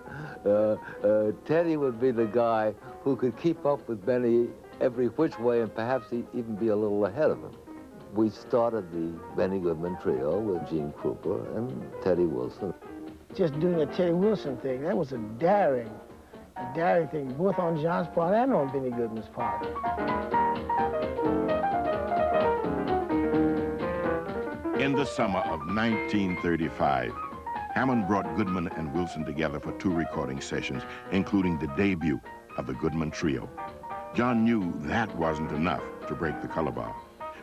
Teddy would be the guy who could keep up with Benny every which way and perhaps even be a little ahead of him. We started the Benny Goodman Trio with Gene Krupa and Teddy Wilson. Just doing a Teddy Wilson thing, that was a daring thing, both on John's part and on Benny Goodman's part. In the summer of 1935, Hammond brought Goodman and Wilson together for 2 recording sessions, including the debut of the Goodman Trio. John knew that wasn't enough to break the color bar.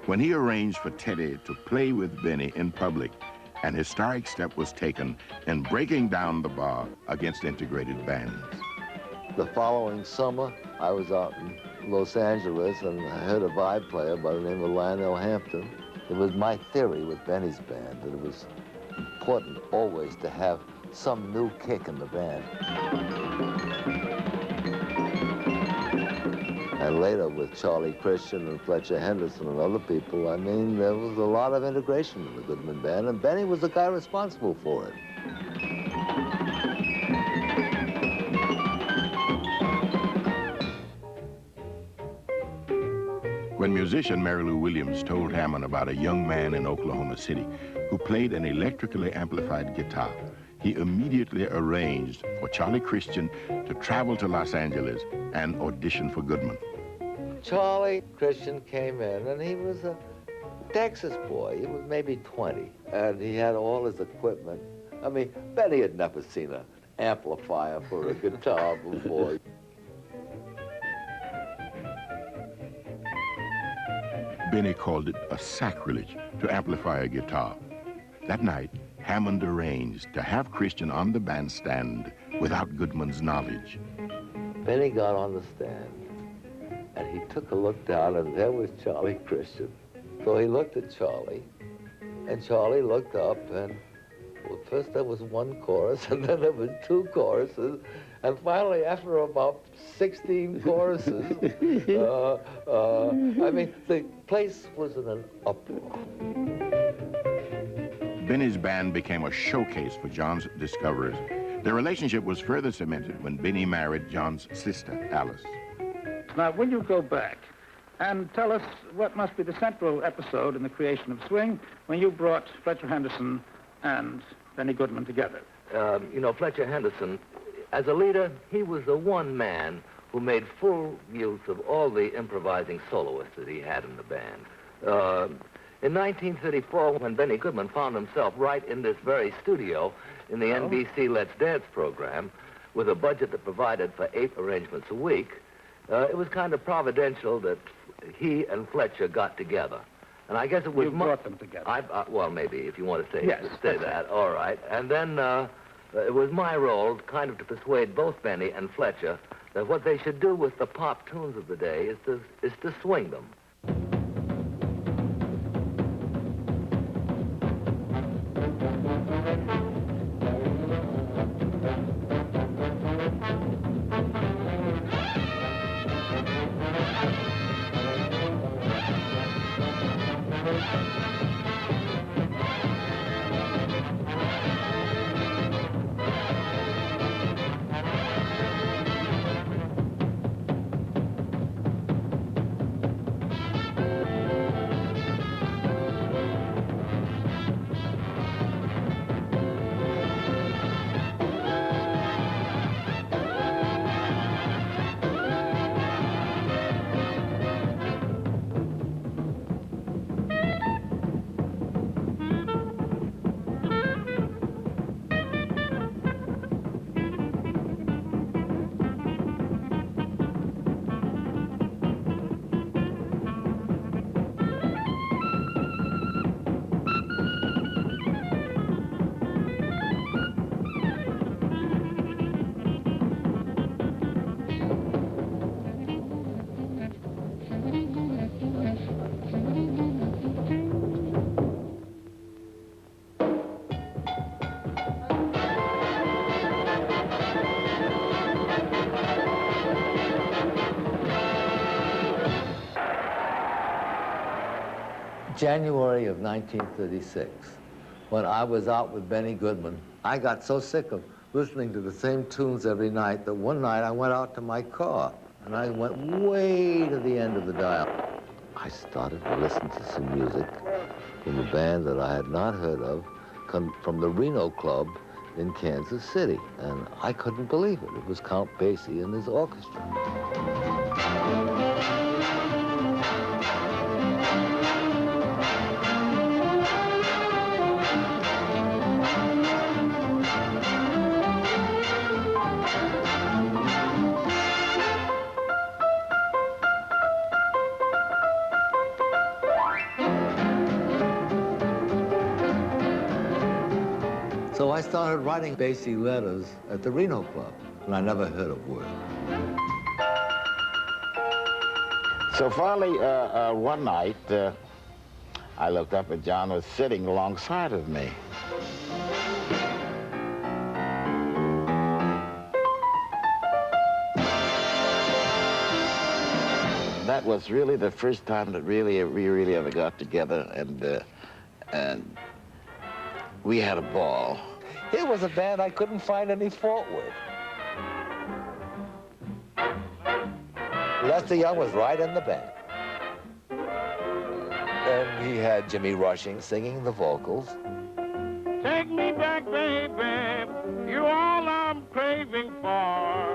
When he arranged for Teddy to play with Benny in public, an historic step was taken in breaking down the bar against integrated bands. The following summer, I was out in Los Angeles and I heard a vibe player by the name of Lionel Hampton. It was my theory with Benny's band that it was important always to have some new kick in the band. And later with Charlie Christian and Fletcher Henderson and other people, I mean, there was a lot of integration in the Goodman band, and Benny was the guy responsible for it. When musician Mary Lou Williams told Hammond about a young man in Oklahoma City who played an electrically amplified guitar, he immediately arranged for Charlie Christian to travel to Los Angeles and audition for Goodman. Charlie Christian came in, and he was a Texas boy. He was maybe 20, and he had all his equipment. I mean, Benny had never seen an amplifier for a guitar before. Benny called it a sacrilege to amplify a guitar. That night, Hammond arranged to have Christian on the bandstand without Goodman's knowledge. Benny got on the stand, and he took a look down, and there was Charlie Christian. So he looked at Charlie, and Charlie looked up, and well, first there was 1 chorus, and then there was 2 choruses, and finally, after about 16 choruses, I mean, the place was in an uproar. Benny's band became a showcase for John's discoveries. Their relationship was further cemented when Benny married John's sister, Alice. Now, will you go back and tell us what must be the central episode in the creation of swing when you brought Fletcher Henderson and Benny Goodman together? You know, Fletcher Henderson, as a leader, he was the one man who made full use of all the improvising soloists that he had in the band. In 1934, when Benny Goodman found himself right in this very studio in the NBC Let's Dance program, with a budget that provided for 8 arrangements a week, it was kind of providential that he and Fletcher got together. And I guess it was... You brought them together. Well, maybe, if you want to say, yes, say that. All right. And then it was my role kind of to persuade both Benny and Fletcher that what they should do with the pop tunes of the day is to swing them. January of 1936, when I was out with Benny Goodman. I got so sick of listening to the same tunes every night that one night I went out to my car and I went way to the end of the dial. I started to listen to some music from a band that I had not heard of, from the Reno Club in Kansas City, and I couldn't believe it. It was Count Basie and his orchestra. So I started writing Basie letters at the Reno Club, and I never heard a word. So finally, one night, I looked up and John was sitting alongside of me. That was really the first time that we really ever got together, and we had a ball. Here was a band I couldn't find any fault with. Lester Young was right in the band. And he had Jimmy Rushing singing the vocals. Take me back, baby, you're all I'm craving for.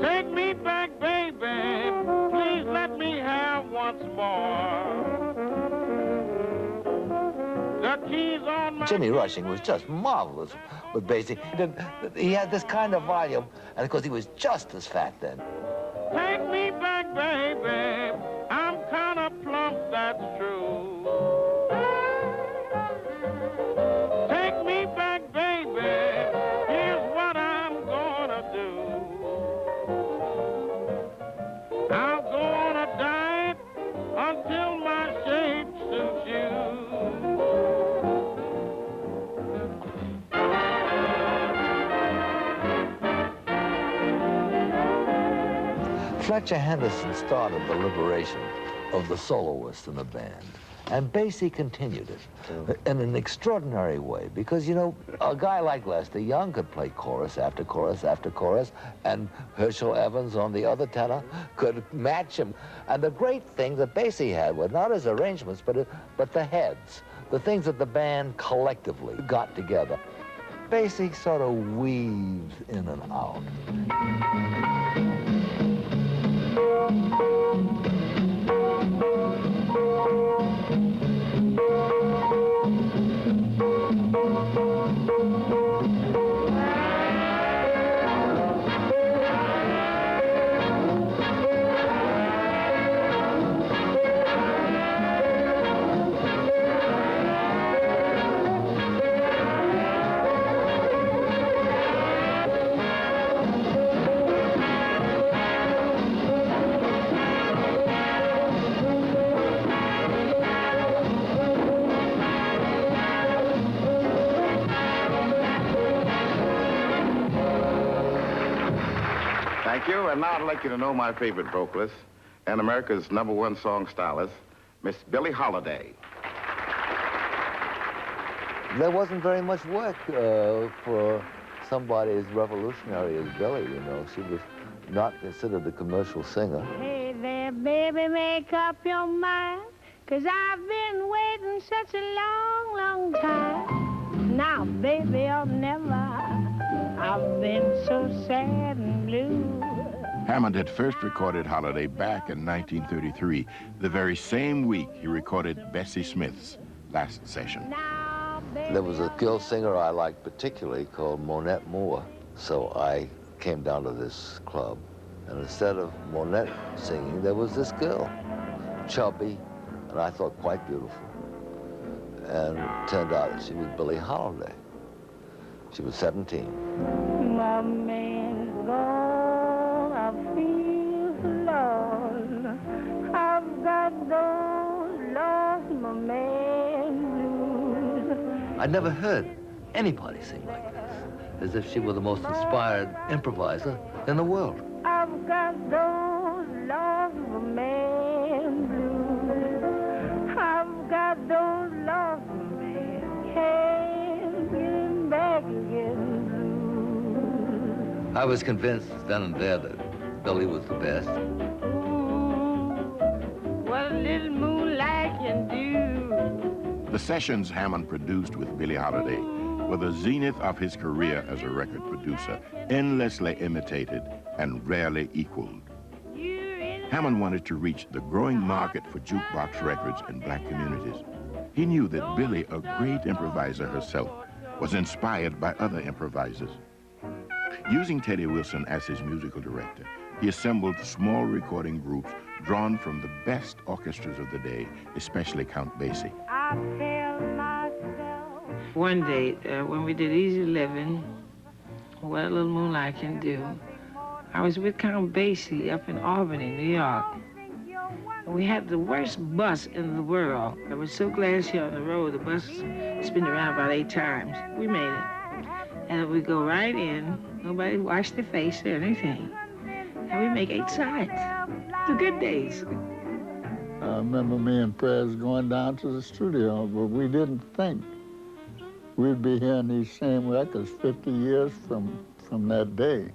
Take me back, baby, please let me have once more. The keys on my... Jimmy Rushing was just marvelous with Basie. He had this kind of volume, and of course he was just as fat then. Take me back, baby, I'm kind of plump, that's true. Take me back, baby, here's what I'm gonna do. I'll go on a diet until my shape suits you. Fletcher Henderson started the liberation of the soloist in the band, and Basie continued it in an extraordinary way, because, you know, a guy like Lester Young could play chorus after chorus after chorus, and Herschel Evans on the other tenor could match him. And the great thing that Basie had were not his arrangements, but the heads, the things that the band collectively got together. Basie sort of weaves in and out. Thank you, and now I'd like you to know my favorite vocalist and America's #1 song stylist, Miss Billie Holiday. There wasn't very much work for somebody as revolutionary as Billie, you know. She was not considered a commercial singer. Hey there, baby, make up your mind, 'cause I've been waiting such a long, long time. Now, baby, or never, I've been so sad and blue. Hammond had first recorded Holiday back in 1933, the very same week he recorded Bessie Smith's last session. There was a girl singer I liked particularly called Monette Moore, so I came down to this club, and instead of Monette singing, there was this girl, chubby, and I thought quite beautiful. And it turned out that she was Billie Holiday. She was 17. My man's gone, I feel alone. I've got those lost my man blues. I'd never heard anybody sing like this, as if she were the most inspired improviser in the world. I've got those lost my man blues. I've got those lost men can't get him back again. I was convinced then and there that Billy was the best. What a little moonlight can do. The sessions Hammond produced with Billie Holiday were the zenith of his career as a record producer, endlessly imitated and rarely equaled. Hammond wanted to reach the growing market for jukebox records in black communities. He knew that Billie, a great improviser herself, was inspired by other improvisers. Using Teddy Wilson as his musical director, he assembled small recording groups drawn from the best orchestras of the day, especially Count Basie. One day, when we did Easy Living, What a Little Moonlight Can Do, I was with Count Basie up in Albany, New York. And we had the worst bus in the world. There was so glass here on the road, the bus spun around about 8 times. We made it. And we go right in, nobody washed their face or anything. And we make 8 sides. The good days. I remember me and Prez going down to the studio, but we didn't think we'd be hearing these same records 50 years from that day.